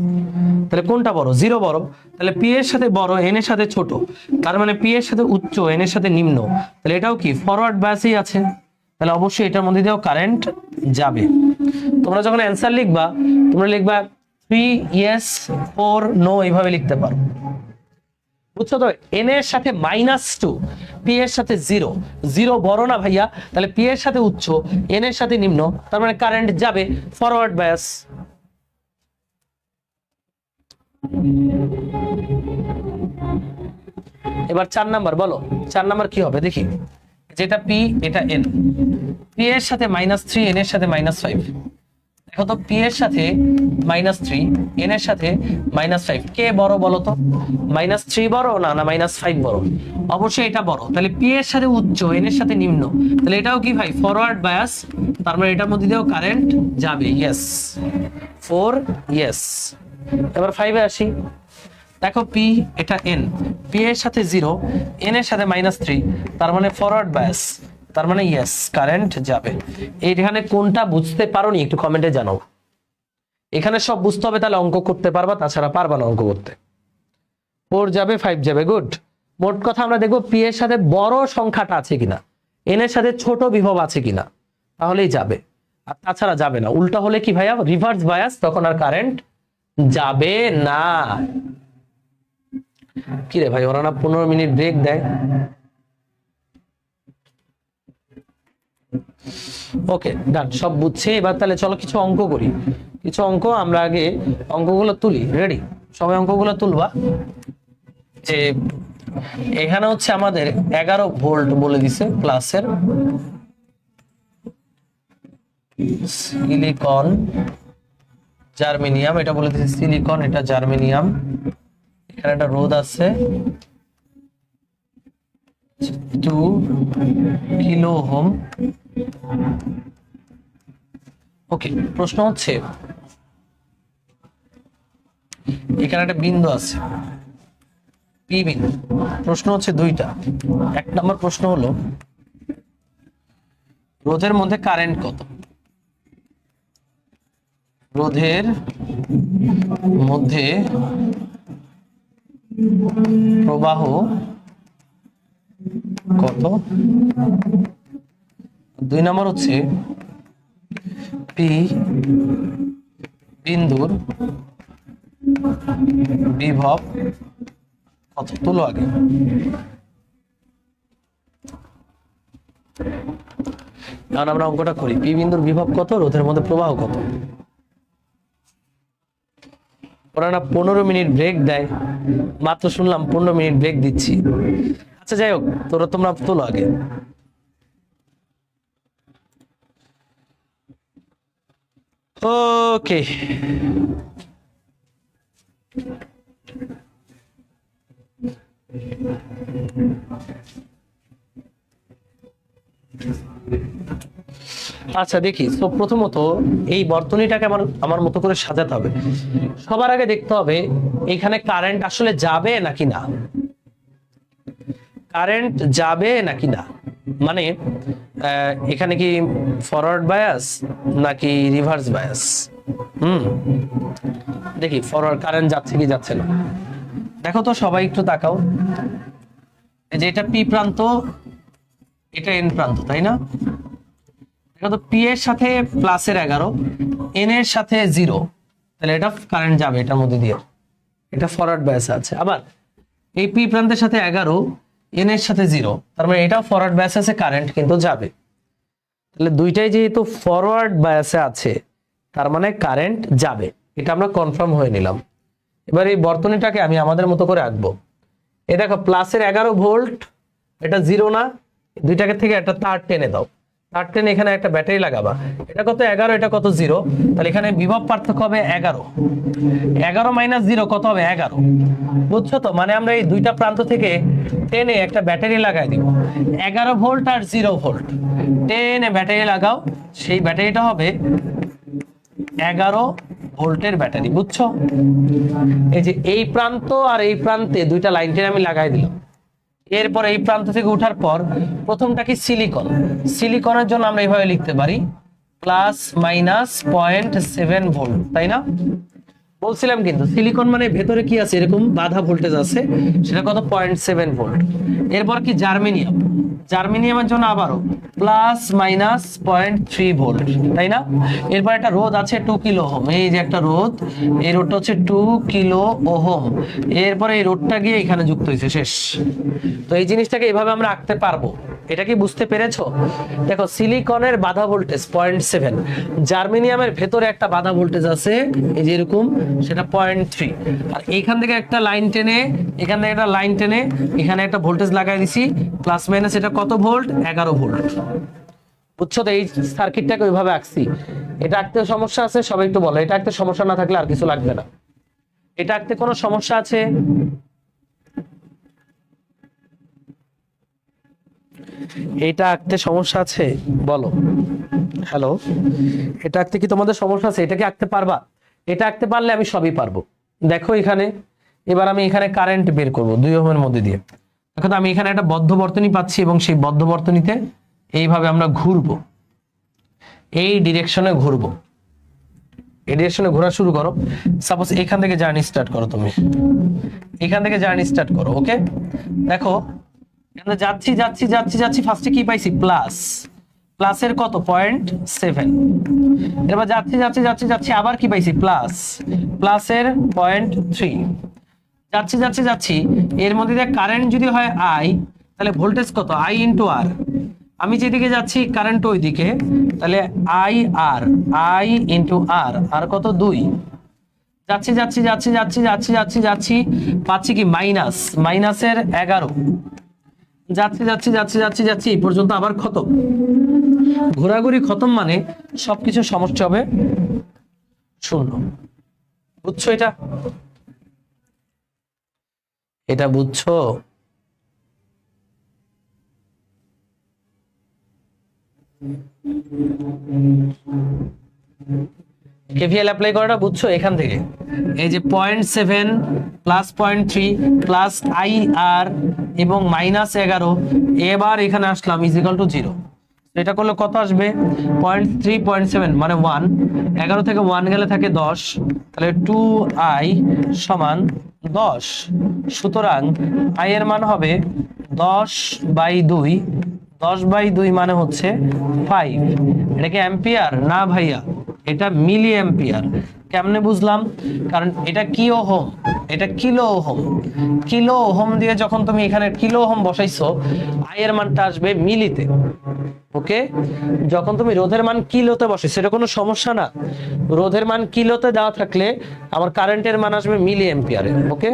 তাহলে কোনটা বড়? 0 বড়। তাহলে পি এর সাথে বড়, এন এর সাথে ছোট, তার মানে পি এর সাথে উচ্চ, এন এর সাথে নিম্ন। তাহলে এটাও কি ফরওয়ার্ড বায়াসই আছে, তাহলে অবশ্যই এটার মধ্যে দিয়েও কারেন্ট যাবে। তোমরা যখন অ্যান্সার লিখবা, তোমরা লিখবা 3 ইয়েস 4 নো, এইভাবে লিখতে পারো। বুঝছো তো? এন এর সাথে -2, পি এর সাথে 0, 0 বড় না ভাইয়া? তাহলে পি এর সাথে উচ্চ, এন এর সাথে নিম্ন, তার মানে কারেন্ট যাবে, ফরওয়ার্ড বায়াস। এবার 4 নাম্বার বলো। 4 নাম্বার কি হবে দেখি। যেটা পি, এটা এন। পি এর সাথে -3, এন এর সাথে -5। দেখো তো পি এর সাথে -3, এন এর সাথে -5, কে বড় বলো তো? -3 বড় না -5 বড়? অবশ্যই এটা বড়। তাহলে পি এর সাথে উচ্চ, এন এর সাথে নিম্ন, তাহলে এটাও কি ভাই ফরওয়ার্ড বায়াস, তার মানে এটার মধ্যে দিয়েও কারেন্ট যাবে। Yes, 4 yes. এবার 5 এ আসি। দেখো পি, এটা এন, পি এর সাথে 0, এন এর সাথে -3, তার মানে ফরওয়ার্ড বায়াস, তার মানে ইয়েস, কারেন্ট যাবে। এইখানে কোনটা বুঝতে পারোনি একটু কমেন্টে জানাও। এখানে সব বুঝতে হবে, তাহলে অঙ্ক করতে পারবা, তাছাড়া পারবা না অঙ্ক করতে। 4 যাবে, 5 যাবে, গুড। মোট কথা আমরা দেখবো পি এর সাথে বড় সংখ্যাটা আছে কিনা, এন এর সাথে ছোট বিভব আছে কিনা, তাহলেই যাবে, আর তাছাড়া যাবে না। উল্টা হলে কি ভাইয়া? রিভার্স বায়াস, তখন আর কারেন্ট যাবে না। কি রে ভাই, ওরা না 15 মিনিট ব্রেক দেয়? ওকে ডান, সব বুঝছে। এবার তাহলে চলো কিছু অঙ্ক করি। কিছু অঙ্ক আমরা আগে অঙ্কগুলো তুলি। রেডি? সবাই অঙ্কগুলো তুলবা। যে এখানে হচ্ছে আমাদের 11 ভোল্ট বলে দিছে প্লাসের, সিলিকন জার্মেনিয়াম, এটা বলে দিছে সিলিকন, এটা জার্মেনিয়াম। এখানে একটা রোধ আছে 2 কিলো ওহম। ওকে, প্রশ্ন হচ্ছে এখানে একটা বিন্দু আছে, পি বিন্দু। প্রশ্ন হচ্ছে দুইটা। 1 নম্বর প্রশ্ন হলো রোধের মধ্যে কারেন্ট কত? রোধের মধ্যে প্রবাহ কত? 2 নম্বর হচ্ছে পি বিন্দুর বিভব কত? তুলো আগে। এখন আমরা অঙ্কটা করি। পি বিন্দুর বিভব কত, রোধের মধ্যে প্রবাহ কত? ওরা না 15 মিনিট ব্রেক দেয়, মাত্র শুনলাম 15 মিনিট ব্রেক দিচ্ছি। আচ্ছা যাই হোক, তোমরা তোলো আগে। ওকে, আচ্ছা দেখি। তো প্রথমত এই বর্তনীটাকে আমার মতো করে সাজাতে হবে। সবার আগে দেখতে হবে এখানে কারেন্ট আসলে যাবে নাকি না, কারেন্ট যাবে নাকি না, মানে এখানে কি ফরওয়ার্ড বায়াস নাকি রিভার্স বায়াস। দেখি ফরওয়ার্ড কারেন্ট যাচ্ছে কি যাচ্ছে না। দেখো তো সবাই একটু তাকাও, যে এটা পি প্রান্ত, এটা এন প্রান্ত, তাই না? দেখো তো পি এর সাথে প্লাসের 11, এন এর সাথে 0, তাহলে এটা কারেন্ট যাবে এটার মধ্যে দিয়ে, এটা ফরওয়ার্ড বায়াস আছে। আবার এই পি প্রান্তের সাথে 11, এন এর সাথে 0, তার মানে এটাও ফরওয়ার্ড বায়াসে আছে, কারেন্ট কিন্তু যাবে। তাহলে দুইটাই যেহেতু ফরওয়ার্ড বায়াসে আছে, তার মানে কারেন্ট যাবে, এটা আমরা কনফার্ম হয়ে নিলাম। এবার এই বর্তনীটাকে আমি আমাদের মতো করে আঁকবো। এই দেখো প্লাসের 11 ভোল্ট, এটা 0 না, দুইটাকে থেকে একটা তার টেনে দাও, তার টেনে এখানে একটা ব্যাটারি লাগাবা। এটা কত 11, এটা কত 0, তাহলে এখানে বিভব পার্থক্য হবে 11, 11 মাইনাস 0 কত হবে 11, বুঝছো তো? মানে আমরা এই দুইটা প্রান্ত থেকে টেনে একটা ব্যাটারি লাগাই দিব, 11 ভোল্ট আর 0 ভোল্ট, টেনে ব্যাটারি লাগাও, সেই ব্যাটারিটা হবে 11 ভোল্টের ব্যাটারি, বুঝছো? এই যে এই প্রান্ত আর এই প্রান্তে দুইটা লাইন টেনে আমি লাগাই দিলাম। এরপর এই প্রান্ত থেকে ওঠার পর প্রথমটা কি সিলিকন, সিলিকনের জন্য আমরা এইভাবে লিখতে পারি প্লাস মাইনাস 0.7 ভোল্ট, তাই না? বলছিলাম কিন্তু সিলিকন মানে ভেতরে কি আছে, এরকম বাধা ভোল্টেজ আছে, সেটা কত 0.7 ভোল্ট। এরপর কি জার্মেনিয়াম, জার্মেনিয়ামের জন্য আবারও প্লাস মাইনাস 0.3 ভোল্ট, তাই না? এরপর একটা রোধ আছে 2 কিলো ওহম, এই যে একটা রোধ, এই রোধটা হচ্ছে 2 কিলো ওহম। এরপরে এই রোধটা গিয়ে এখানে যুক্ত হয়েছে, শেষ। তো এই জিনিসটাকে এভাবে আমরা আঁকতে পারবো, এটা কি বুঝতে পেরেছো? দেখো সিলিকনের বাধা ভোল্টেজ 0.7, জার্মেনিয়ামের ভেতরে একটা বাধা ভোল্টেজ আছে এই যে এরকম, সেটা 0.3, আর এইখান থেকে একটা লাইন টেনে, এখান থেকে একটা লাইন টেনে এখানে একটা ভোল্টেজ লাগাই দিছি প্লাস মাইনাস, এটা কত ভোল্ট 11 ভোল্ট, বুঝছো তো? এই সার্কিটটাকে ওইভাবে আঁকছি। এটা আঁকতে সমস্যা আছে সবাই একটু বলো, এটা আঁকতে সমস্যা না থাকলে আর কিছু লাগবে না। এটা আঁকতে কোনো সমস্যা আছে? এটা আঁকতে সমস্যা আছে বলো, হ্যালো? এটা আঁকতে কি তোমাদের সমস্যা আছে? এটা কি আঁকতে পারবা? এটা আঁকতে পারলে আমি সবই পারবো। দেখো এখানে, এবার আমি এখানে কারেন্ট বের করব 2 ওহমের মধ্যে দিয়ে। দেখো তো আমি এখানে একটা বদ্ধ বর্তনী পাচ্ছি, এবং সেই বদ্ধ বর্তনীতে এইভাবে আমরা ঘুরবো, এই ডিরেকশনে ঘুরবো, এই ডিরেকশনে ঘোরা শুরু করো। সাপোজ এখান থেকে জার্নি স্টার্ট করো, তুমি এখান থেকে জার্নি স্টার্ট করো, ওকে? দেখো যাচ্ছি যাচ্ছি যাচ্ছি যাচ্ছি, ফার্স্টে কি পাইছি প্লাস, প্লাসের কত 0.7, এবার যাচ্ছি যাচ্ছি যাচ্ছি যাচ্ছি আবার কি পাইছি প্লাস, প্লাসের 0.3, যাচ্ছি যাচ্ছি যাচ্ছি, এর মধ্যে দিয়ে কারেন্ট যদি হয় আই, তাহলে ভোল্টেজ কত আই ইন্টু আর, আমি যেদিকে যাচ্ছি কারেন্ট ওই দিকে, তাহলে I R, I into R, R কত 2, যাচ্ছি যাচ্ছি যাচ্ছি যাচ্ছি যাচ্ছি যাচ্ছি যাচ্ছি, পাচ্ছি কি মাইনাস, মাইনাসের 11, যাচ্ছি যাচ্ছি যাচ্ছি যাচ্ছি যাচ্ছি এই পর্যন্ত আবার খতম, ঘোরাঘুরি খতম, মানে সবকিছু সমস্যা হবে 0, বুঝছো? এটা এটা বুঝছো? কেভিএল অ্যাপ্লাই করাটা বুঝছো? এখান থেকে এই যে 0.7 প্লাস 0.3 প্লাস আই আর এবং মাইনাস 11, এবার এখানে আসলাম ইজিক্যাল টু 0, এটা করলে কত আসবে 0.3 0.7 মানে 1, 11 থেকে 1 গেলে থাকে 10, তাহলে 2i সমান 10, সুতরাং i এর মান হবে 10/2, 10/2 মানে হচ্ছে 5। এটা কি অ্যাম্পিয়ার? না ভাইয়া, এটা মিলি অ্যাম্পিয়ার। কেমনে বুঝলাম? কারণ এটা কি ওহম, এটা কিলো ওহম, কিলো ওহম দিয়ে যখন তুমি এখানে কিলো ওহম বসাইছো, আই এর মানটা আসবে মিলিতে, ওকে? যখন তুমি রোধের মান কিলোতে বসাইছো, এটা কোনো সমস্যা না, রোধের মান কিলোতে দেওয়া থাকলে আমার কারেন্টের মান আসবে মিলি অ্যাম্পিয়ারে, ওকে?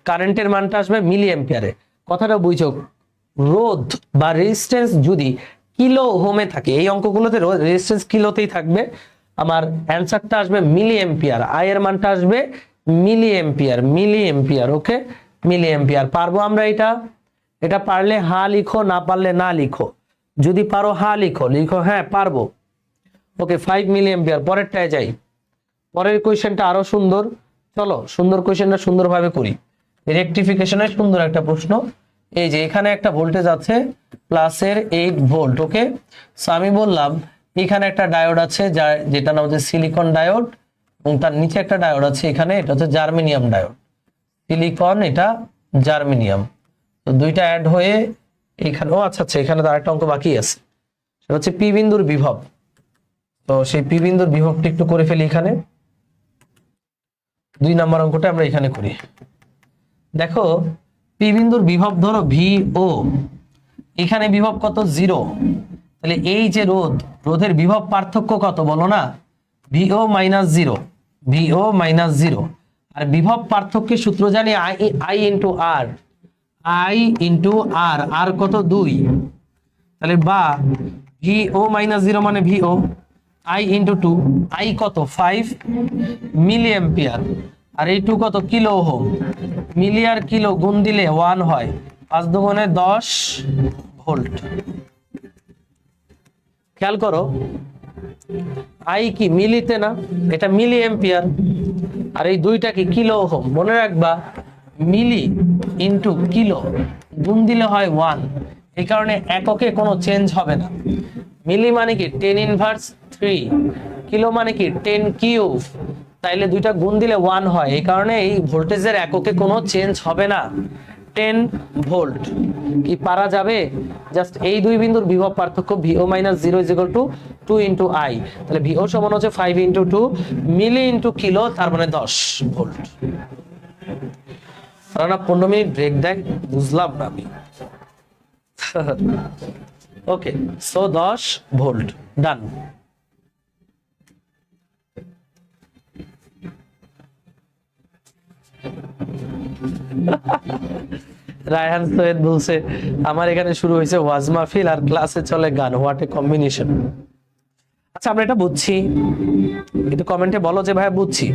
কারেন্টের মানটা আসবে মিলি অ্যাম্পিয়ারে, কথাটা বুঝছো? রোধ বা রেজিস্ট্যান্স যদি কিলো ওহমে থাকে। এই অঙ্কগুলোতে রেজিস্ট্যান্স কিলোতেই থাকবে। আমার অ্যান্সারটা আসবে মিলি এম্পিয়ার, আই এর মানটা আসবে মিলি এম্পিয়ার, মিলি এম্পিয়ার। ওকে, মিলি এম্পিয়ার। পারবো আমরা এটা? এটা পারলে হা লিখো, না পারলে না লিখো। যদি পারো হা লিখো, লিখো হ্যাঁ পারবো। ওকে, 5 মিলি এম্পিয়ার। পরেরটায় যাই। পরের কোয়েশ্চেনটা আরো সুন্দর। চলো সুন্দর কোয়েশ্চেনটা সুন্দরভাবে করি। রেকটিফিকেশনের সুন্দর একটা প্রশ্ন। এই যে এখানে একটা ভোল্টেজ আছে প্লাসের 8 ভোল্ট। ওকে, সো আমি বললাম এখানে একটা ডায়োড আছে যেটা নাম হচ্ছে সিলিকন ডায়োড, এবং তার নিচে একটা ডায়োড আছে এখানে, এটা হচ্ছে জার্মেনিয়াম ডায়োড। সিলিকন, এটা জার্মেনিয়াম। তো দুইটা অ্যাড হয়ে এখানে, ও আচ্ছা আচ্ছা, এখানে তো আরেকটা অঙ্ক বাকি আছে, সেটা হচ্ছে পি বিন্দুর বিভব। তো সেই পি বিন্দুর বিভবটা একটু করে ফেলি এখানে। 2 নম্বর অঙ্কটা আমরা এখানে করি। দেখো পি বিন্দুর বিভব ধরো ভিও, এখানে বিভব কত? 0। তাহলে এই যে রোধের বিভব পার্থক্য কত বলো না? ভিও মাইনাস 0, ভিও মাইনাস 0। আর বিভব পার্থক্যের সূত্র জানি I into R, I into R, R কত? 2। তাহলে বা ভিও মাইনাস 0 মানে ভিও, আই ইন্টু 2, আই কত? 5 মিলি এম্পিয়ার, আর এই 2 কত? Kilo ohm. মিলি আর কিলো গুণ দিলে 1 হয়, 5 দুগুণে 10 ভোল্ট। খেয়াল করো আই কি মিলিতে না, এটা মিলি এম্পিয়ার, আর এই দুইটা কি? Kilo ohm. মনে রাখবা মিলি ইন্টু কিলো গুণ দিলে হয় 1, এই কারণে এককে কোনো চেঞ্জ হবে না। মিলি মানে কি 10 ইনভার্স 3, কিলো মানে কি 10 কিউব, তাইলে দুইটা গুণ দিলে 1 হয়, এই কারণে এই ভোল্টেজের এককে কোনো চেঞ্জ হবে না, 10 ভোল্ট। কি পারা যাবে? জাস্ট এই দুই বিন্দুর বিভব পার্থক্য VO minus 0 is equal to 2 into I. তাহলে ভিও সমান হচ্ছে 5 ইন্টু 2 মিলি ইন্টু কিলো, তার মানে 10 ভোল্ট। না 15 মিনিট ব্রেক দেয়, বুঝলাম না আমি। ওকে, সো 10 ভোল্ট। ডান। রায়হান সৈয়দ বলছে আমার এখানে শুরু হয়েছে ওয়াজ মাহফিল আর ক্লাসে চলে গান, হোয়াট এ কম্বিনেশন। আচ্ছা আমরা এটা বুঝছি, কিন্তু কমেন্টে বলো যে ভাই বুঝছি।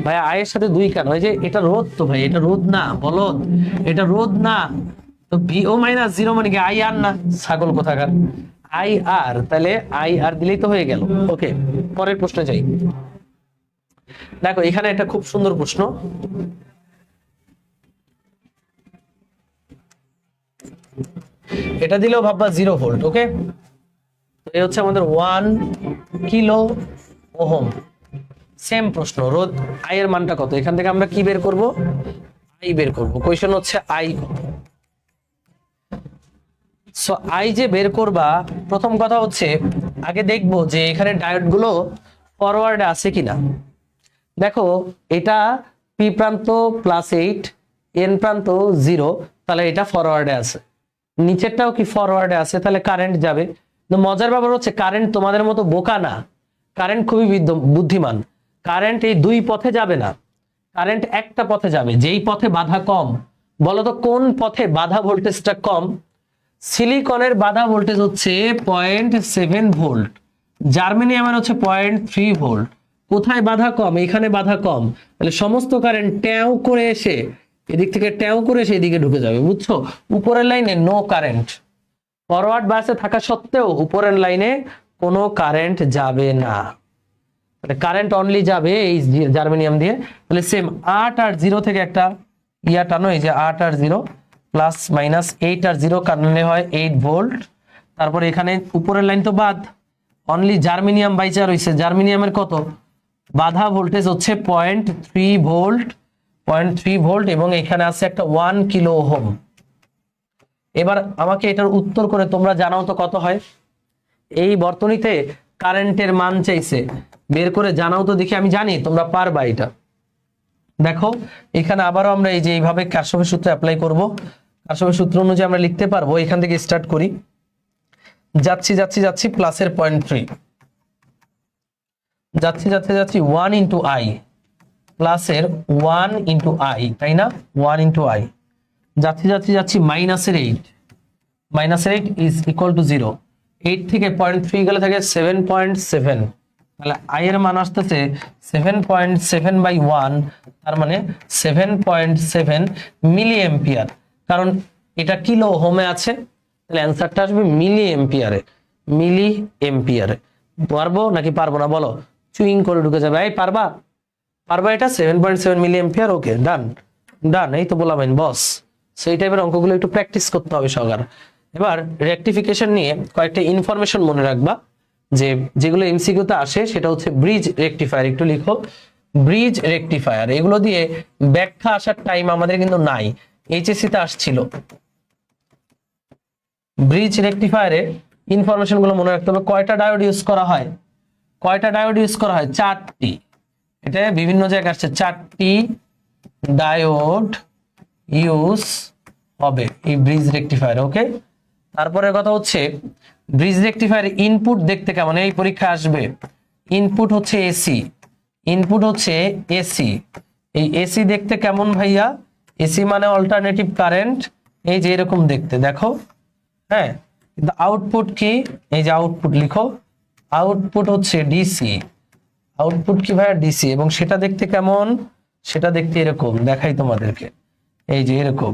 ভাই আয়ের সাথে 2 কেন? এই যে এটা রোধ, তো ভাই এটা রোধ না, বলো এটা রোধ না, তো ভিও মাইনাস 0 মানে কি আই আর না? ছাগল কোথাকার, আই আর, তাহলে আই আর দিলেই তো হয়ে গেল। ওকে, পরের প্রশ্নে যাই। দেখো এখানে একটা খুব সুন্দর প্রশ্ন। এটা দিলেও ভাববা 0 ভোল্ট। ওকে, এই হচ্ছে আমাদের 1 কিলো ওহম। সেম প্রশ্ন, রোধ আই এর মানটা কত? এখান থেকে আমরা কি বের করব? আই বের করব। কোয়েশ্চেন হচ্ছে আই কত। সো আই যে বের করবা, প্রথম কথা হচ্ছে আগে দেখবো যে এখানে ডায়োড গুলো ফরওয়ার্ডে আছে কিনা। দেখো এটা পি প্রান্ত +8, এন প্রান্ত 0, তাহলে এটা ফরওয়ার্ডে আছে। নিচেরটাও কি ফরওয়ার্ডে আছে, তাহলে কারেন্ট যাবে। তো মজার ব্যাপার হচ্ছে কারেন্ট তোমাদের মতো বোকা না, কারেন্ট খুবই বুদ্ধিমান। কারেন্ট এই 2 পথে যাবে না, কারেন্ট একটা পথে যাবে, যেই পথে বাধা কম। বলতো কোন পথে বাধা ভোল্টেজটা কম? সিলিকনের বাধা ভোল্টেজ হচ্ছে 0.7 ভোল্ট, জার্মেনিয়ামের হচ্ছে 0.3 ভোল্ট। কোথায় বাধা কম? এখানে বাধা কম, তাহলে সমস্ত কারেন্ট ট্যাও করে এসে এদিক থেকে ট্যাও করে এসে এদিকে ঢুকে যাবে, বুঝছো? উপরের লাইনে নো কারেন্ট, ফরওয়ার্ড বাসে থাকা সত্ত্বেও উপরের লাইনে কোনো কারেন্ট যাবে না, তাহলে কারেন্ট অনলি যাবে এই জার্মেনিয়াম দিয়ে। তাহলে সেম 8 আর 0 থেকে একটা ইয়া টানো, এই যে 8 আর 0 প্লাস মাইনাস 8 আর 0 কারণে হয় 8 ভোল্ট। তারপরে এখানে উপরের লাইন তো বাদ, অনলি জার্মেনিয়াম বাইচা রয়েছে। জার্মেনিয়ামের কত বাধা ভোল্টেজ হচ্ছে 0.3 ভোল্ট, 0.3 ভোল্ট, এবং এখানে আছে একটা 1 কিলো ওহম। এবার আমাকে এটার উত্তর করে তোমরা জানাও তো কত হয়। এই বর্তনীতে কারেন্টের মান চাইছে, বের করে জানাও তো দেখি, আমি জানি তোমরা পারবা এটা। দেখো এখানে আবারও আমরা এই যে এইভাবে কারশফের সূত্র অ্যাপ্লাই করব। কারশফের সূত্র অনুযায়ী আমরা লিখতে পারবো। এখান থেকে স্টার্ট করি, যাচ্ছি যাচ্ছি যাচ্ছি প্লাসের 0.3, যাচ্ছি যাচ্ছি যাচ্ছি 1 ইন্টু আই, প্লাসের 1 ইন্টু আই, তাই না? 1 ইন্টু আই, যাচ্ছি যাচ্ছি যাচ্ছি মাইনাসের 8, -8 ইজ ইকুয়াল টু 0। 8 থেকে 0.3 গেলে থাকে 7.7। তাহলে i এর মান আসতেছে 7.7/1, তার মানে 7.7 মিলি এম্পিয়ার। কারণ এটা কিলো ওহমে আছে, তাহলে অ্যান্সারটা আসবে মিলি এম্পিয়ারে। মিলি এম্পিয়ারে। পারবো নাকি পারবো না বলো? চুইং করে ঢুকে যাবে। এই পারবা? পারবা এটা? 7.7 মিলি এম্পিয়ার। ওকে, ডান ডান। এই তো বললাম বস, সেই টাইপের অঙ্কগুলো একটু প্র্যাকটিস করতে হবে সবার। এবার রেকটিফিকেশন নিয়ে কয়েকটা ইনফরমেশন মনে রাখবা, যে যেগুলো এমসিকিউতে আসে, সেটা হচ্ছে ব্রিজ রেকটিফায়ার। একটু লিখো, ব্রিজ রেকটিফায়ার। এগুলো দিয়ে ব্যাখ্যা আসার টাইম আমাদের কিন্তু নাই, এইচএসসি তে আসছিল। ব্রিজ রেকটিফায়ারে ইনফরমেশন গুলো মনে রাখতে হবে। কয়টা ডায়োড ইউজ করা হয়? কয়টা ডায়োড ইউজ করা হয়? 4টি। এটা বিভিন্ন জায়গায় আসছে, 4টি ডায়োড ইউজ হবে এই ব্রিজ রেকটিফায়ার। ওকে, তারপরের কথা হচ্ছে ব্রিজ রেকটিফায়ার ইনপুট দেখতে কেমন, এই পরীক্ষা আসবে। ইনপুট হচ্ছে এসি, ইনপুট হচ্ছে এসি। এই এসি দেখতে কেমন ভাইয়া? এসি মানে অল্টারনেটিভ কারেন্ট, এই যে এরকম দেখতে, দেখো। হ্যাঁ, কিন্তু আউটপুট কি? এই যে আউটপুট লিখো, আউটপুট হচ্ছে ডিসি। আউটপুট কি ভাইয়া? ডিসি। এবং সেটা দেখতে কেমন? সেটা দেখতে এরকম, দেখাই তোমাদেরকে, এই যে এরকম।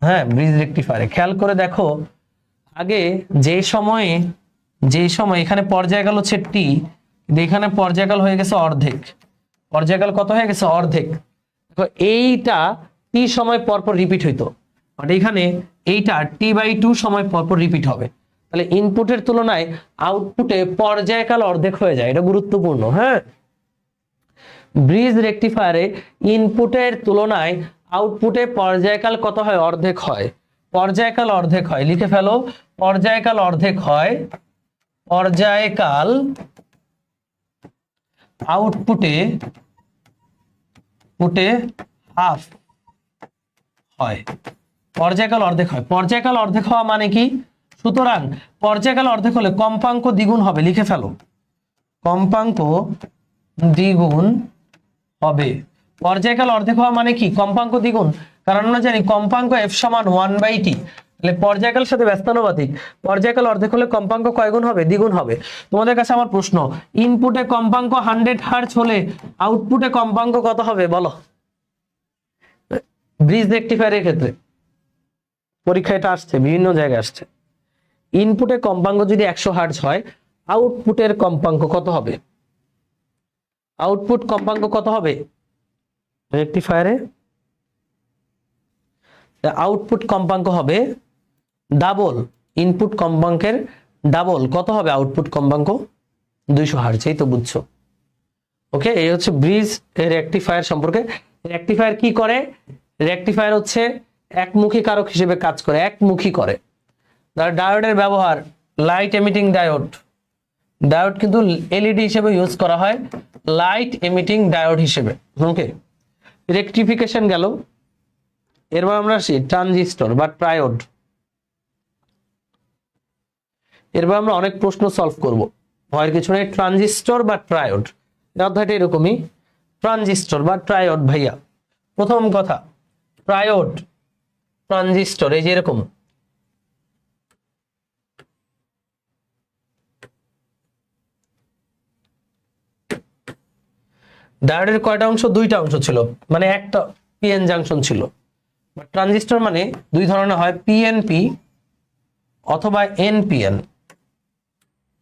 হ্যাঁ, ব্রিজ রেকটিফায়ারে খেয়াল করে দেখো, আগে যে সময় এখানে পর্যায়কাল হচ্ছে টি, কিন্তু এখানে পর্যায়কাল হয়ে গেছে অর্ধেক। পর্যায়কাল কত হয়ে গেছে? অর্ধেক। দেখো এইটা টি সময় পর পর রিপিট হইতো, বাট এখানে এইটা t/2 সময় পর পর রিপিট হবে। তাহলে ইনপুটের তুলনায় আউটপুটে পর্যায়কাল অর্ধেক হয়ে যায়, এটা গুরুত্বপূর্ণ। হ্যাঁ, ব্রিজ রেকটিফায়ারে ইনপুটের তুলনায় আউটপুটে পর্যায়কাল কত হয়? অর্ধেক হয়। পর্যায়কাল অর্ধেক হয়, লিখে ফেলো, পর্যায়কাল অর্ধেক হয়। পর্যায়কাল আউটপুটে হাফ হয়। পর্যায়কাল অর্ধেক হয়। পর্যায়কাল অর্ধেক হওয়া মানে কি? সুতরাং পর্যায়কাল অর্ধেক হলে কম্পাঙ্ক দ্বিগুণ হবে, লিখে ফেলো, কম্পাঙ্ক দ্বিগুণ হবে। পর্যায়কাল অর্ধেক হওয়া মানে কি? কম্পাঙ্ক দ্বিগুণ। কারণ আমরা জানি কম্পাঙ্ক f সমান 1/t। তাহলে পর্যায়কালের সাথে ব্যস্তানুপাতিক, পর্যায়কাল অর্ধেক হলে কম্পাঙ্ক কয় গুণ হবে? দ্বিগুণ হবে। তোমাদের কাছে আমার প্রশ্ন, ইনপুটে কম্পাঙ্ক 100 হার্টজ হলে আউটপুটে কম্পাঙ্ক কত হবে বলো? ব্রিজ রেকটিফায়ারের ক্ষেত্রে পরীক্ষা এটা আসছে, বিভিন্ন জায়গায় আসছে। ইনপুটে কম্পাঙ্ক যদি 100 হার্টজ হয়, আউটপুটের কম্পাঙ্ক কত হবে? আউটপুট কম্পাঙ্ক কত হবে রেকটিফায়ারে? আউটপুট কম্পাঙ্ক হবে ডাবল ইনপুট কম্পাঙ্কের ডাবল। কত হবে আউটপুট কম্পাঙ্ক? 200 হার্টজ। এই তো বুঝছো। ওকে, এই হচ্ছে ব্রিজ রেকটিফায়ার সম্পর্কে। রেকটিফায়ার কি করে? রেকটিফায়ার হচ্ছে একমুখী কারক হিসেবে কাজ করে, একমুখী করে। ডায়োডের ব্যবহার, লাইট এমিটিং ডায়োড। ডায়োড কিন্তু এলইডি হিসেবে ইউজ করা হয়, লাইট এমিটিং ডায়োড হিসেবে। ওকে, রেকটিফিকেশন গেল। এরপর আমরা আসি ট্রানজিস্টর বা ট্রায়োড। এরপর আমরা অনেক প্রশ্ন সলভ করব, ভয়ের কিছু নেই। ট্রানজিস্টর বা ট্রায়োড, অধ্যায়টা এরকমই। ট্রানজিস্টর বা ট্রায়োড ভাইয়া, প্রথম কথা ট্রায়োড ট্রানজিস্টর এই যে এরকম। ডায়োডের কয়টা অংশ? 2টা অংশ ছিল, মানে একটা পিএন জাংশন ছিল। ট্রানজিস্টর মানে দুই ধরনের হয়, পিএনপি অথবা এনপিএন।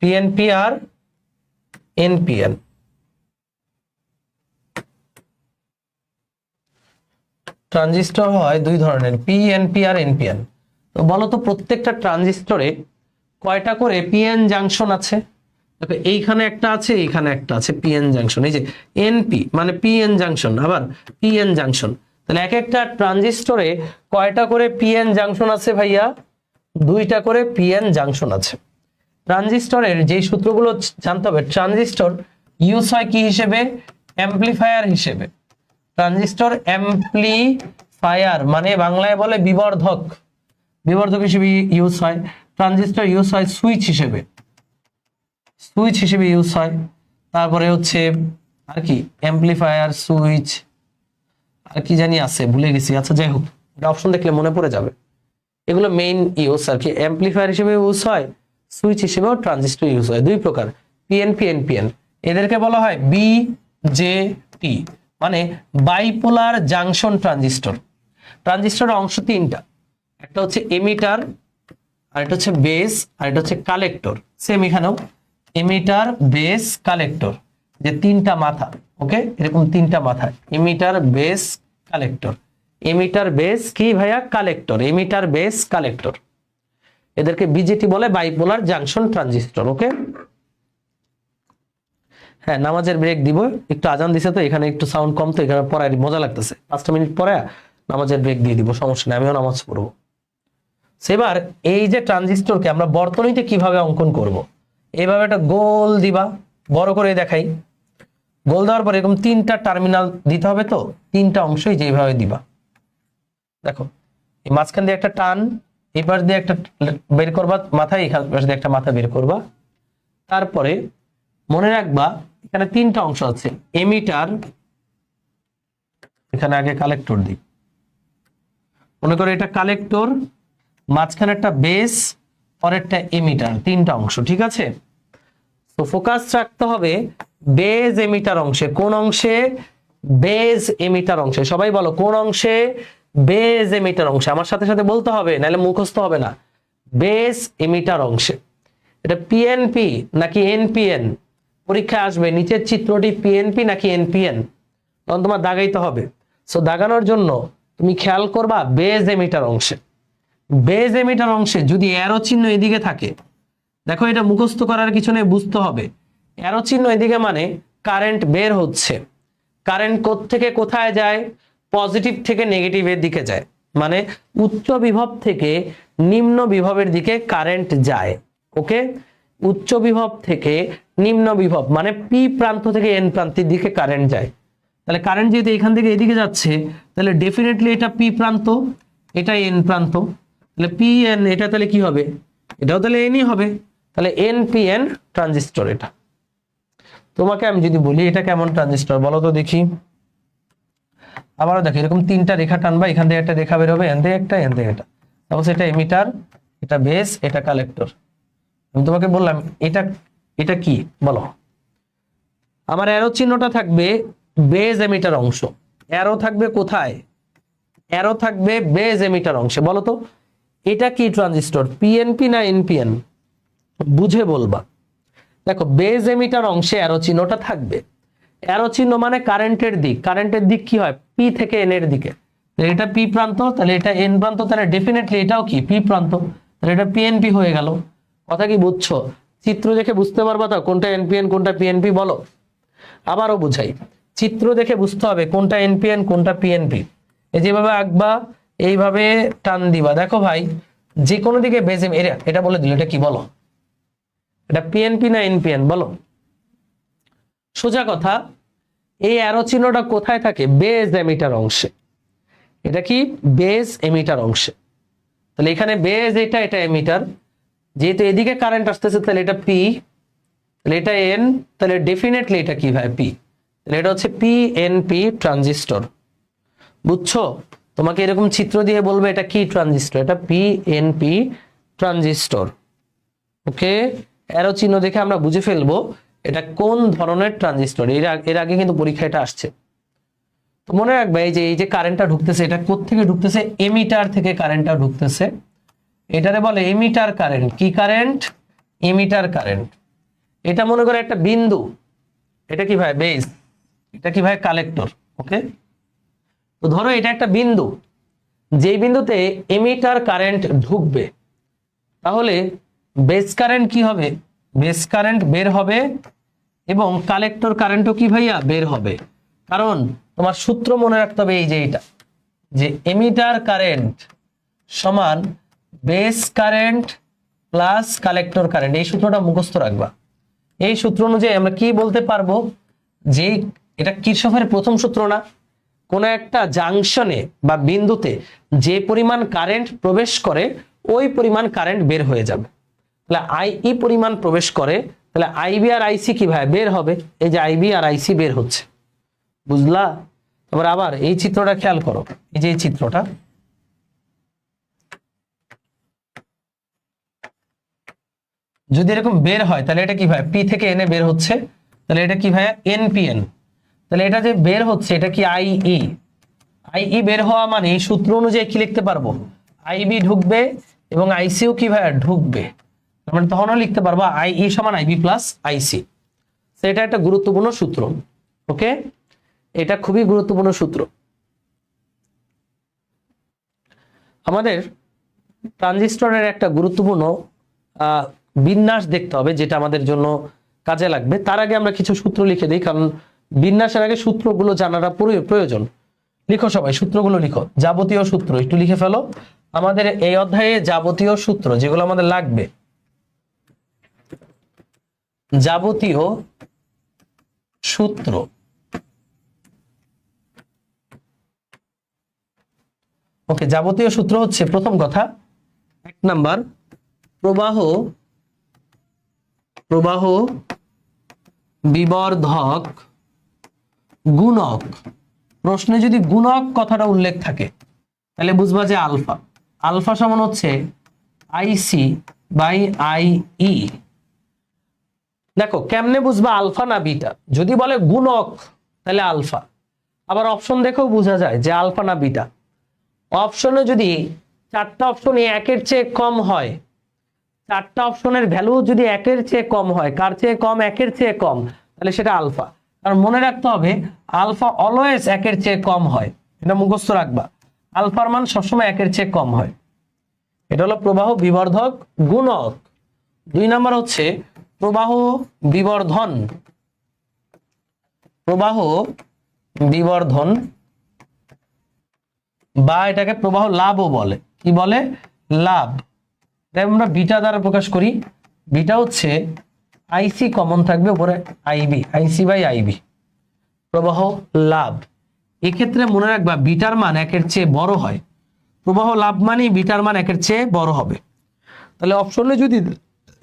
পিএনপি আর এনপিএন। ট্রানজিস্টর হয় দুই ধরনের, পিএনপি আর এনপিএন। তো বলো তো প্রত্যেকটা ট্রানজিস্টরে কয়টা করে পিএন জাংশন আছে? দেখো এইখানে একটা আছে, এইখানে একটা আছে পিএন জাংশন। এই যে এনপি মানে পিএন জাংশন, আবার পিএন জাংশন। তাহলে এক একটা ট্রানজিস্টরে কয়টা করে পিএন জাংশন আছে ভাইয়া? 2টা করে পিএন জাংশন আছে। ট্রানজিস্টরের যেই সূত্রগুলো জানতে হবে, ট্রানজিস্টর ইউজ হয় কি হিসেবে? অ্যাম্পলিফায়ার হিসেবে। ট্রানজিস্টর অ্যাম্পলিফায়ার মানে বাংলায় বলে বিবর্ধক, বিবর্ধক হিসেবে ইউজ হয়। ট্রানজিস্টর ইউজ হয় সুইচ হিসেবে, সুইচ হিসেবে ইউজ হয়। তারপরে হচ্ছে আর কি অ্যাম্পলিফায়ার, সুইচ, আর কি জানি আছে ভুলে গেছি। আচ্ছা যাই হোক, এটা অপশন দেখলে মনে পড়ে যাবে। এগুলো মেইন ইউজ আর কি, অ্যাম্পলিফায়ার হিসেবে ইউজ হয়, সুইচ হিসেবেও ট্রানজিস্টর ইউজ হয়, দুই প্রকার, পিএনপি এনপিএন। এদেরকে বলা হয় বিজেটি, মানে বাইপোলার জাংশন ট্রানজিস্টর। ট্রানজিস্টরের অংশ তিনটা, একটা হচ্ছে এমিটার, আর এটা হচ্ছে বেস, আর এটা হচ্ছে কালেক্টর। সেম এখানেও এমিটার, বেস, কালেক্টর, যে তিনটা মাথা। ওকে, এরকম তিনটা মাথা, emitter, base, collector. Emitter, base কি ভাইয়া? কালেক্টর। এমিটার, বেস, কালেক্টর, এদেরকে বিজেটি বলে, বাইপোলার জাংশন ট্রানজিস্টর। ওকে, হ্যাঁ, নামাজের ব্রেক দিব, একটু আজান দিছে তো এখানে একটু সাউন্ড কম, তো এখানে পড়ায় মজা লাগতেছে, 5টা মিনিট পরে নামাজের ব্রেক দিয়ে দিব, সমস্যা নেই, আমিও নামাজ পড়বো। সেবার এই যে ট্রানজিস্টরকে আমরা বর্তনীতে কিভাবে অঙ্কন করব, এইভাবে একটা গোল দিবা, বড় করে দেখাই। গোল দেওয়ার পর এরকম তিনটা টার্মিনাল দিতে হবে, তো তিনটা অংশই যেভাবে দিবা, দেখো এই মাঝখান দিয়ে একটা টান, এই পাশ দিয়ে একটা বের করবা মাথায়, এখান পাশ দিয়ে একটা মাথা বের করবা। তারপরে মনে রাখবা এখানে তিনটা অংশ আছে, এমিটার, এখানে আগে কালেক্টর দিই, মনে করো এটা কালেক্টর, মাঝখানে একটা বেস, পরেরটা এমিটার, তিনটা অংশ, ঠিক আছে? তো ফোকাস রাখতে হবে বেজ এমিটার অংশে। কোন অংশে? বেজ এমিটার অংশে। সবাই বলো কোন অংশে? বেজ এমিটার অংশে। আমার সাথে সাথে বলতে হবে, নাহলে মুখস্থ হবে না। বেজ এমিটার অংশে। এটা পিএনপি নাকি এনপিএন পরীক্ষায় আসবে, নিচের চিত্রটি পিএনপি নাকি এনপিএন, তখন তোমার দাগাইতে হবে। সো দাগানোর জন্য তুমি খেয়াল করবা বেজ এমিটার অংশে। বেজ এমিটার অংশে যদি অ্যারো চিহ্ন এদিকে থাকে, দেখো এটা মুখস্থ করার কিছু নেই, বুঝতে হবে। অ্যারো চিহ্ন এদিকে মানে কারেন্ট বের হচ্ছে। কারেন্ট থেকে কোথায় যায়? পজিটিভ থেকে নেগেটিভের দিকে যায়, মানে উচ্চ বিভব থেকে নিম্ন বিভবের দিকে কারেন্ট যায়। ওকে, উচ্চ বিভব থেকে নিম্ন বিভব মানে পি প্রান্ত থেকে এন প্রান্তের দিকে কারেন্ট যায়। তাহলে কারেন্ট যেহেতু এখান থেকে এদিকে যাচ্ছে, তাহলে ডেফিনেটলি এটা পি প্রান্ত, এটা এন প্রান্ত, তাহলে পি এন, এটা তাহলে কি হবে? এটাও তাহলে এনই হবে, তাহলে এনপিএন ট্রানজিস্টর। এটা তোমাকে আমি যদি বলি এটা কেমন ট্রানজিস্টর বলো তো দেখি। আবারও দেখো এরকম তিনটা রেখা টানবা, এখান থেকে একটা রেখা বের হবে, এখান থেকে একটা, এখান থেকে একটা, তারপর এটা এমিটার, এটা বেস, এটা কালেক্টর। আমি তোমাকে বললাম এটা এটা কি বলো। আমার অ্যারো চিহ্নটা থাকবে বেজ এমিটার অংশ। অ্যারো থাকবে কোথায়? অ্যারো থাকবে বেজ এমিটার অংশে। বলো তো এটা কি ট্রানজিস্টর, পিএনপি না এনপিএন? বুঝে বলবা। দেখো বেজ এমিটার অংশে অ্যারো চিহ্নটা থাকবে। অ্যারো চিহ্ন মানে কারেন্টের দিক। কারেন্টের দিক কি হয়? পি থেকে এন এর দিকে। এটা পি প্রান্ত, তাহলে এটা এন প্রান্ত, তাহলে ডেফিনেটলি এটাও কি পি প্রান্ত, তাহলে এটা পিএনপি হয়ে গেল। কথা কি বুঝছো? চিত্র দেখে বুঝতে পারবা তো কোনটা এনপিএন কোনটা পিএনপি? বলো, আবারও বুঝাই। চিত্র দেখে বুঝতে হবে কোনটা এনপিএন কোনটা পিএনপি। এই যেভাবে আঁকবা, এইভাবে টান দিবা। দেখো ভাই, যে কোনো দিকে বেজ, এটা বলে দিল, এটা কি বলো? এটা পিএনপি না এনপিএন বলো? সোজা কথা, এই অ্যারো চিহ্নটা কোথায় থাকে? বেজ এমিটার অংশে। এটা কি? বেজ এমিটার অংশে। তাহলে এখানে বেজ, এটা এটা এমিটার, যেহেতু এদিকে কারেন্ট আসতেছে তাহলে এটা পি, তাহলে এটা এন, তাহলে ডেফিনেটলি এটা কি ভাই? পি। তাহলে এটা হচ্ছে পিএনপি ট্রানজিস্টর। বুঝছো? তোমাকে এরকম চিত্র দিয়ে বলবে এটা কি ট্রানজিস্টর, এটা পিএনপি ট্রানজিস্টর। ওকে, অ্যারো চিহ্ন দেখে আমরা বুঝে ফেলবো এটা কোন ধরনের ট্রানজিস্টর। এর আগে কিন্তু পরীক্ষা এটা আসছে। তো মনে রাখবে এই যে কারেন্টটা ঢুকতেছে, এটা কোত্থেকে ঢুকতেছে? এমিটার থেকে কারেন্টটা ঢুকতেছে। এটারে বলে এমিটার কারেন্ট। কি কারেন্ট? Emitter current. এটা মনে করে একটা বিন্দু, এটা কি ভাই? বেস। এটা কি ভাই? কালেক্টর। ওকে, তো ধরো এটা একটা বিন্দু, যেই বিন্দুতে এমিটার কারেন্ট ঢুকবে, তাহলে বেস কারেন্ট কি হবে? বেস কারেন্ট বের হবে, এবং কালেক্টর কারেন্টও কি ভাইয়া? বের হবে। কারণ তোমার সূত্র মনে রাখতে হবে এই যে এটা, যে এমিটার কারেন্ট সমান base current plus collector current. এই সূত্রটা মুখস্থ রাখবা। এই সূত্র অনুযায়ী আমরা কি বলতে পারবো, যে এটা কিরশফের প্রথম সূত্র না? কোন একটা জাংশনে বা বিন্দুতে যে পরিমাণ কারেন্ট প্রবেশ করে ওই পরিমাণ কারেন্ট বের হয়ে যাবে। তাহলে আই পরিমাণ প্রবেশ করে, তাহলে আইবি আর আইসি কি ভাই? বের হবে। এই যে আইবি আর আইসি বের হচ্ছে, বুঝলা? এবার আবার এই চিত্রটা খেয়াল করো, এই যে এই চিত্রটা, যদি এরকম বের হয় তাহলে এটা কি ভাই পি থেকে এনে বের হচ্ছে, তাহলে এটা কি ভাইয়া এনপিএন। তাহলে এটা যে বের হচ্ছে এটা কি আইই। আইই বের হওয়া মানে সূত্র অনুযায়ী কি লিখতে পারবো, আইবি ঢুকবে এবং আইসিও কি ভাইয়া ঢুকবে, মানে তখনও লিখতে পারবো আইই সমান আইবি প্লাস আইসি। সেটা একটা গুরুত্বপূর্ণ সূত্র। ওকে, এটা খুবই গুরুত্বপূর্ণ সূত্র। আমাদের ট্রানজিস্টরের একটা গুরুত্বপূর্ণ বিন্যাস দেখতে হবে যেটা আমাদের জন্য কাজে লাগবে। তার আগে আমরা কিছু সূত্র লিখে দিই, কারণ বিন্যাসের আগে সূত্রগুলো জানাটা প্রয়োজন। লিখো সবাই, সূত্রগুলো লিখো, যাবতীয় সূত্র একটু লিখে ফেলো। আমাদের এই অধ্যায়ে যাবতীয় সূত্র যেগুলো আমাদের লাগবে, যাবতীয় সূত্র। ওকে, যাবতীয় সূত্র হচ্ছে প্রথম কথা, 1 নাম্বার প্রবাহ বিবর্ধক গুণক। প্রশ্নে যদি গুণক কথাটা উল্লেখ থাকে তাহলে বুঝবা যে আলফা। আলফা সমান হচ্ছে আইসি বাই আইই। দেখো কেমনে বুঝবা আলফা না বিটা, যদি বলে গুণক তাহলে আলফা, আবার অপশন দেখেও বোঝা যায় যে আলফা না বিটা। অপশনে যদি 4টা অপশনে 1-এর চেয়ে কম হয়, 4টা অপশনের ভ্যালু যদি 1-এর চেয়ে কম হয়, কার চেয়ে কম, 1-এর চেয়ে কম, তাহলে সেটা আলফা। কারণ মনে রাখতে হবে আলফা অলওয়েজ 1-এর চেয়ে কম হয়, এটা মুখস্থ রাখবা। আলফার মান সবসময় 1-এর চেয়ে কম হয়। এটা হলো প্রবাহ বিবর্ধক গুণক। 2 নাম্বার হচ্ছে প্রবাহ বিবর্ধন। প্রবাহ বিবর্ধন বা এটাকে প্রবাহ লাভও বলে। কি বলে? লাভ। তাই আমরা বিটা দ্বারা প্রকাশ করি। বিটা হচ্ছে আইসি কমন থাকবে উপরে আইবি, আইসি বাই আইবি। প্রবাহ লাভ, এক্ষেত্রে মনে রাখবা বিটার মান 1-এর চেয়ে বড় হয়। প্রবাহ লাভ মানে বিটার মান 1-এর চেয়ে বড় হবে। তাহলে অপশনে যদি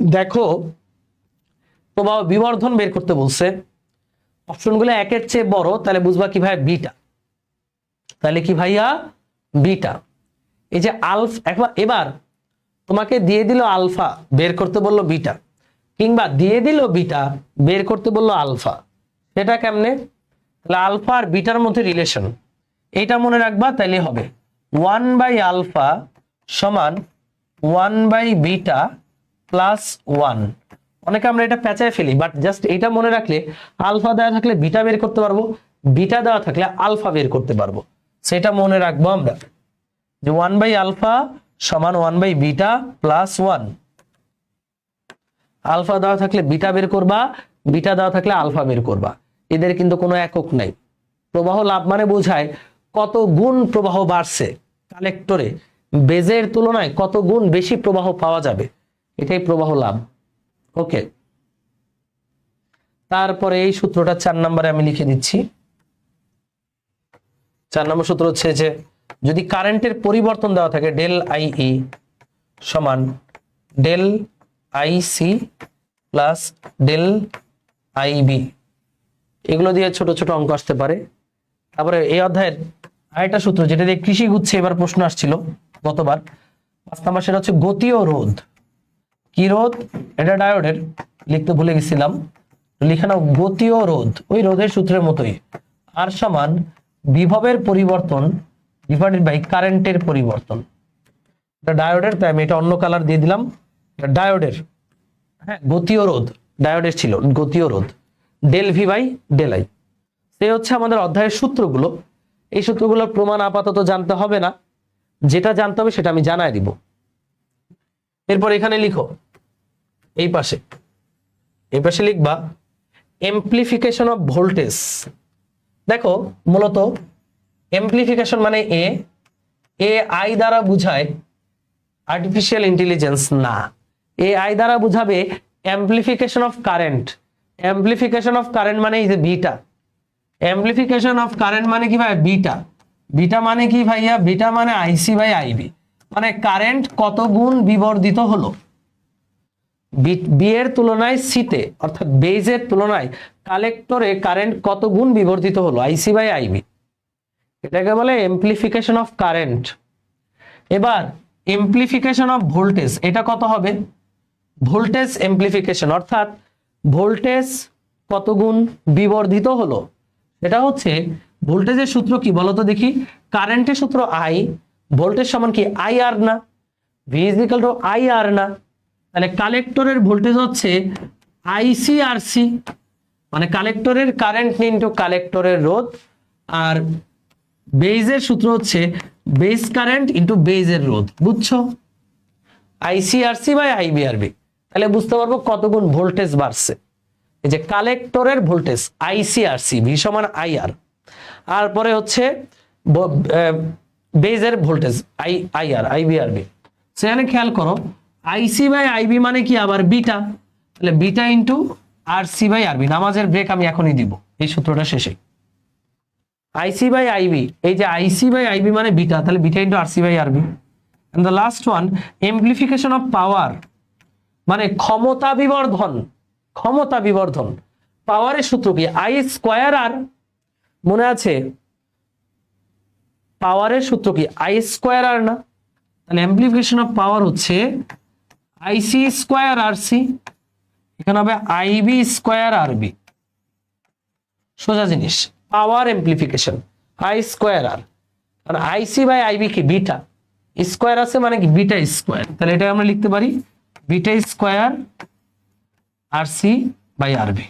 দেখো প্রবাহ বিবর্ধন বের করতে বলছে, অপশনগুলো 1-এর চেয়ে বড়, তাহলে বুঝবা কি ভাই বিটা। তাহলে কি ভাইয়া বিটা। এই যে আলফা, এবার তোমাকে দিয়ে দিল আলফা, বের করতে বললো বিটা, কিংবা দিয়ে দিল বিটা, বের করতে বললো আলফা। সেটা কেমনে? তাহলে আলফা আর বিটার মধ্যে রিলেশন এইটা মনে রাখবা, তাইলে হবে 1/α সমান 1/β প্লাস 1। অনেকে আমরা এটা পেঁচায় ফেলি, বাট জাস্ট এটা মনে রাখলে আলফা দেওয়া থাকলে বিটা বের করতে পারবো, বিটা দেওয়া থাকলে আলফা বের করতে পারবো। সেটা মনে রাখবো আমরা যে 1/α সমান 1/β প্লাস 1। আলফা দেওয়া থাকলে বিটা বের করবা, বিটা দেওয়া থাকলে আলফা বের করবা। এদের কিন্তু কোনো একক নাই। প্রবাহ লাভ মানে বোঝায় কত গুণ প্রবাহ বাড়ছে কালেক্টরে, বেজের তুলনায় কত গুণ বেশি প্রবাহ পাওয়া যাবে, এটাই প্রবাহ লাভ। ওকে, তারপরে এই সূত্রটা 4 নম্বরে আমি লিখে দিচ্ছি। 4 নম্বর সূত্র হচ্ছে যে যদি কারেন্টের পরিবর্তন দেওয়া থাকে ডেল আইই সমান del IC plus del IB, এগুলো দিয়ে ছোট ছোট অঙ্ক আসতে পারে। তারপরে এই অধ্যায়ের আরেকটা সূত্র যেটা দিয়ে কৃষি গুচ্ছে এবার প্রশ্ন আসছিল গতবার, 5 নম্বর, সেটা হচ্ছে গতীয় রোধ। কি রোধ? এটা ডায়োডের, লিখতে ভুলে গেছিলাম, লিখে নাও গতীয় রোধ, ওই রোধের সূত্রের মতোই। আর সমান বিভবের পরিবর্তন ডিভাইডেড বাই কারেন্টের পরিবর্তন। এটা ডায়োডের, তাই আমি এটা অন্য কালার দিয়ে দিলাম। এটা ডায়োডের, হ্যাঁ, গতীয় রোধ ডায়োডের ছিল, গতীয় রোধ del V by del I. সে হচ্ছে আমাদের অধ্যায়ের সূত্রগুলো। এই সূত্রগুলোর প্রমাণ আপাতত জানতে হবে না, যেটা জানতে হবে সেটা আমি জানাই দিব। এরপর এখানে লিখো, এই পাশে লিখবা এমপ্লিফিকেশন অফ ভোল্টেজ। দেখো মূলত এমপ্লিফিকেশন মানে এ আই দ্বারা বুঝায় আর্টিফিশিয়াল ইন্টেলিজেন্স না, এ আই দ্বারা বুঝাবে এমপ্লিফিকেশন অফ কারেন্ট। এমপ্লিফিকেশন অফ কারেন্ট মানে এই যে বিটা, এমপ্লিফিকেশন অফ কারেন্ট মানে কি ভাই বিটা। বিটা মানে কি ভাইয়া? বিটা মানে আইসি বাই আইবি, মানে কারেন্ট কত গুণ বিবর্ধিত হলো বি এর তুলনায় সিতে, অর্থাৎ বেজের তুলনায় কালেক্টরে কারেন্ট কত গুণ বিবর্ধিত হলো, আইসি বাই আইবি। এটাকে বলে এমপ্লিফিকেশন অফ কারেন্ট। এবার এমপ্লিফিকেশন অফ ভোল্টেজ, এটা কত হবে? ভোল্টেজ এমপ্লিফিকেশন, অর্থাৎ ভোল্টেজ কত গুণ বিবর্ধিত হলো। এটা হচ্ছে ভোল্টেজের সূত্র কি বলতো দেখি, কারেন্টের সূত্র আই, ভোল্টেজ সমান কি আই আর না, V is equal to I R না, তাহলে কালেক্টরের ভোল্টেজ হচ্ছে আইসি আর সি, মানে কালেক্টরের কারেন্ট ইনটু কালেক্টরের রোধ, আর বেজের সূত্র হচ্ছে বেজ কারেন্ট ইনটু বেজের রোধ। বুঝছো? আইসিআরসি বাই আইবিআরবি, তাহলে বুঝতে পারবো কত গুণ ভোল্টেজ বাড়ছে। এই যে কালেক্টরের ভোল্টেজ আইসিআরসি, ভি সমান আইআর, আর পরে হচ্ছে বেজের ভোল্টেজ আইআর আইবিআরবি। সেখানে খেয়াল করো আইসি বাই আইবি মানে কি আবার বিটা, তাহলে beta into R C by RB. নামাজের ব্রেক আমি এখনই দিব এই সূত্রটা শেষে। আইসি বাই আইবি, এই যে আইসি বাই আইবি মানে বিটা, তাহলে beta into R C by RB. And the last one amplification of power, মানে ক্ষমতা বিবর্ধন। ক্ষমতা বিবর্ধন পাওয়ারের সূত্র কি আই স্কোয়ার আর, মনে আছে পাওয়ারের সূত্র কি আই স্কোয়ার আর না, তাহলে এমপ্লিফিকেশন অফ পাওয়ার হচ্ছে আইসি স্কোয়ার আর সি, এখানে হবে আইবি স্কোয়ার আর বি। সোজা জিনিস, পাওয়ার এমপ্লিফিকেশন আই স্কোয়ার আর, কারণ আইসি বাই আইবি কি বিটা, স্কোয়ার আছে মানে কি বিটা স্কোয়ার, তাহলে এটা আমরা লিখতে পারি beta square R C by R B.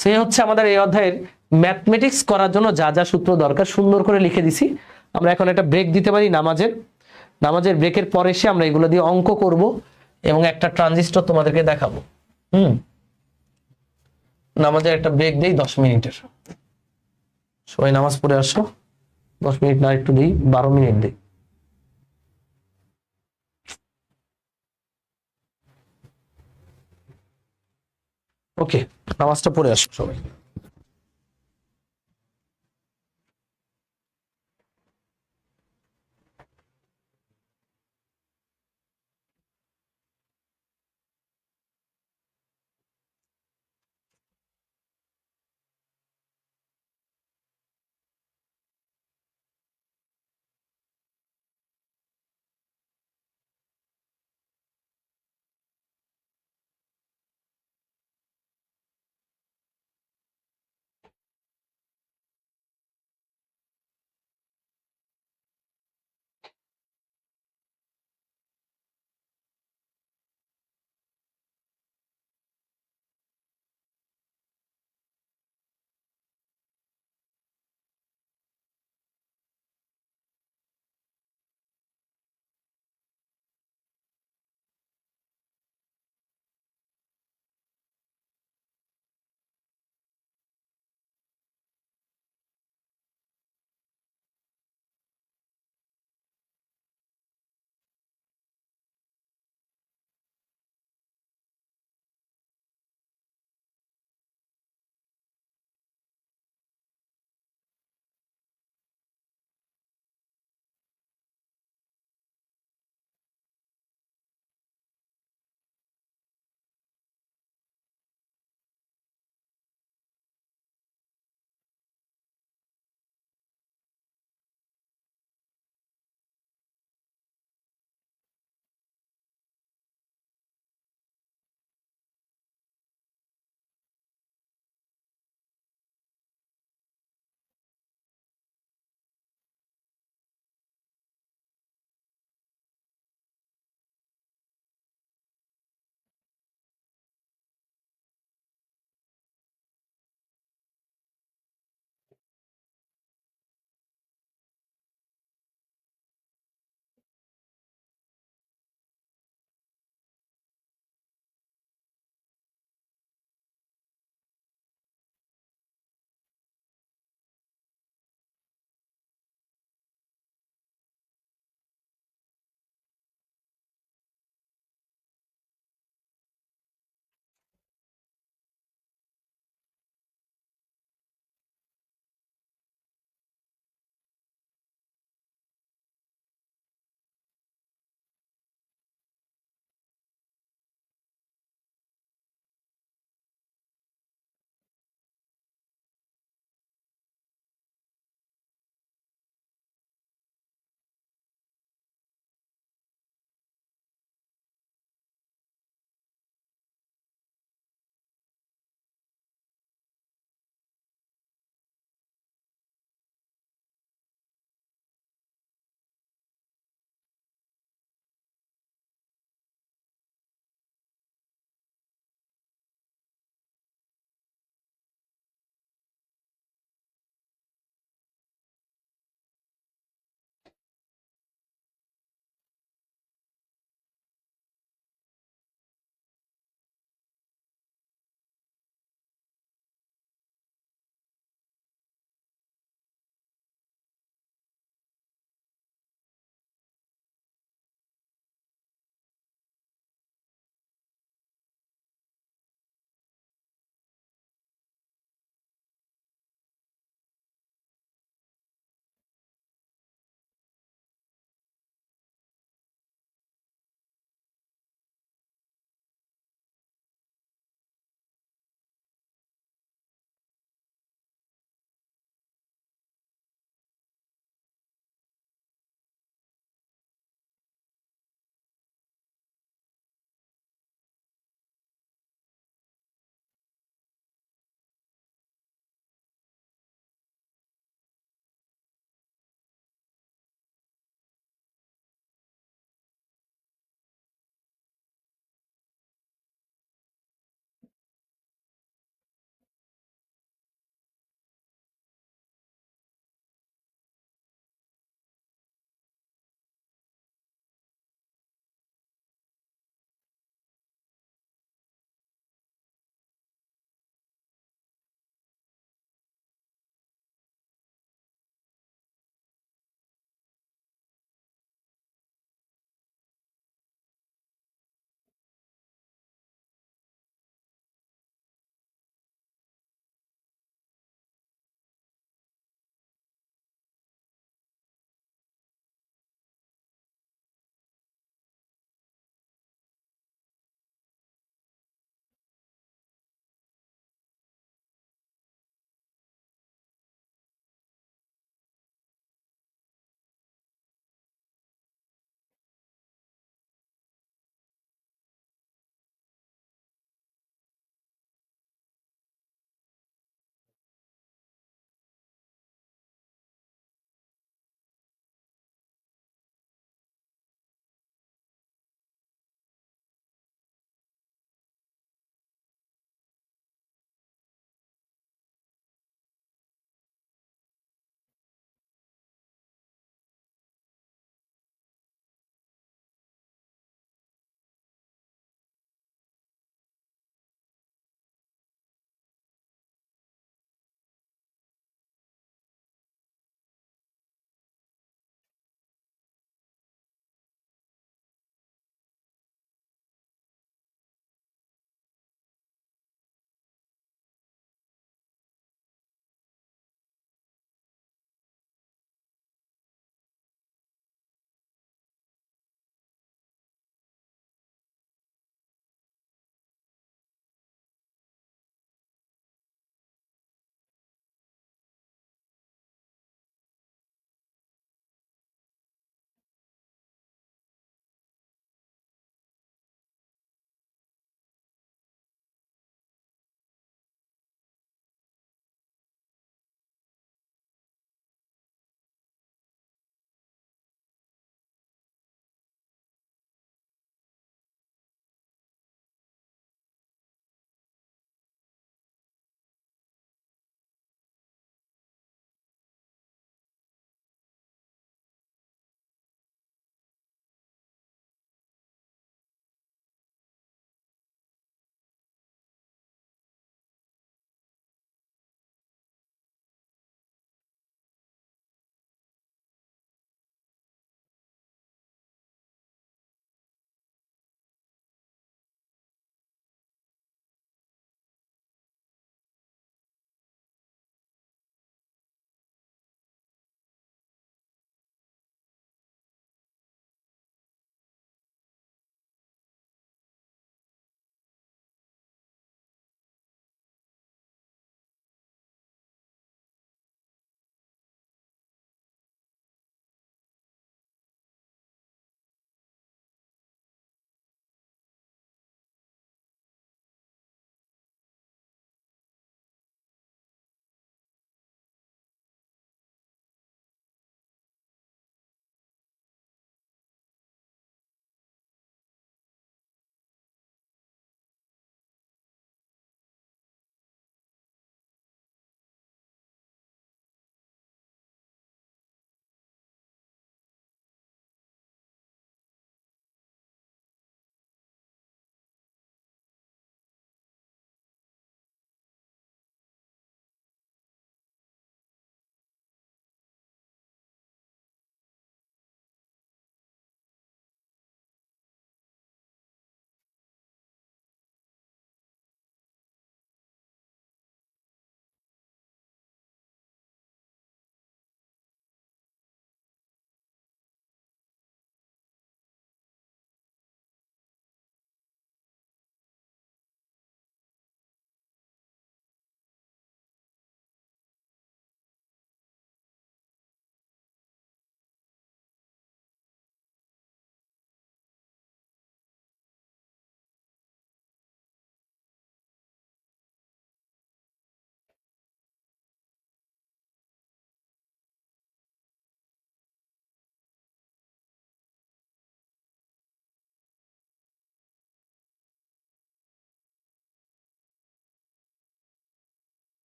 সে হচ্ছে আমাদের এই অধ্যায়ের ম্যাথমেটিক্স করার জন্য যা যা সূত্র দরকার সুন্দর করে লিখে দিছি। আমরা এখন একটা ব্রেক দিতে পারি নামাজের ব্রেকের পরে এসে আমরা এগুলো দিয়ে অঙ্ক করব এবং একটা ট্রানজিস্টর তোমাদেরকে দেখাবো। নামাজের একটা ব্রেক দেই 10 মিনিটের, সবাই নামাজ পড়ে আসো। 10 মিনিট না একটু দিই, 12 মিনিট দিই। ওকে, নামাজটা পড়ে আসো সবাই।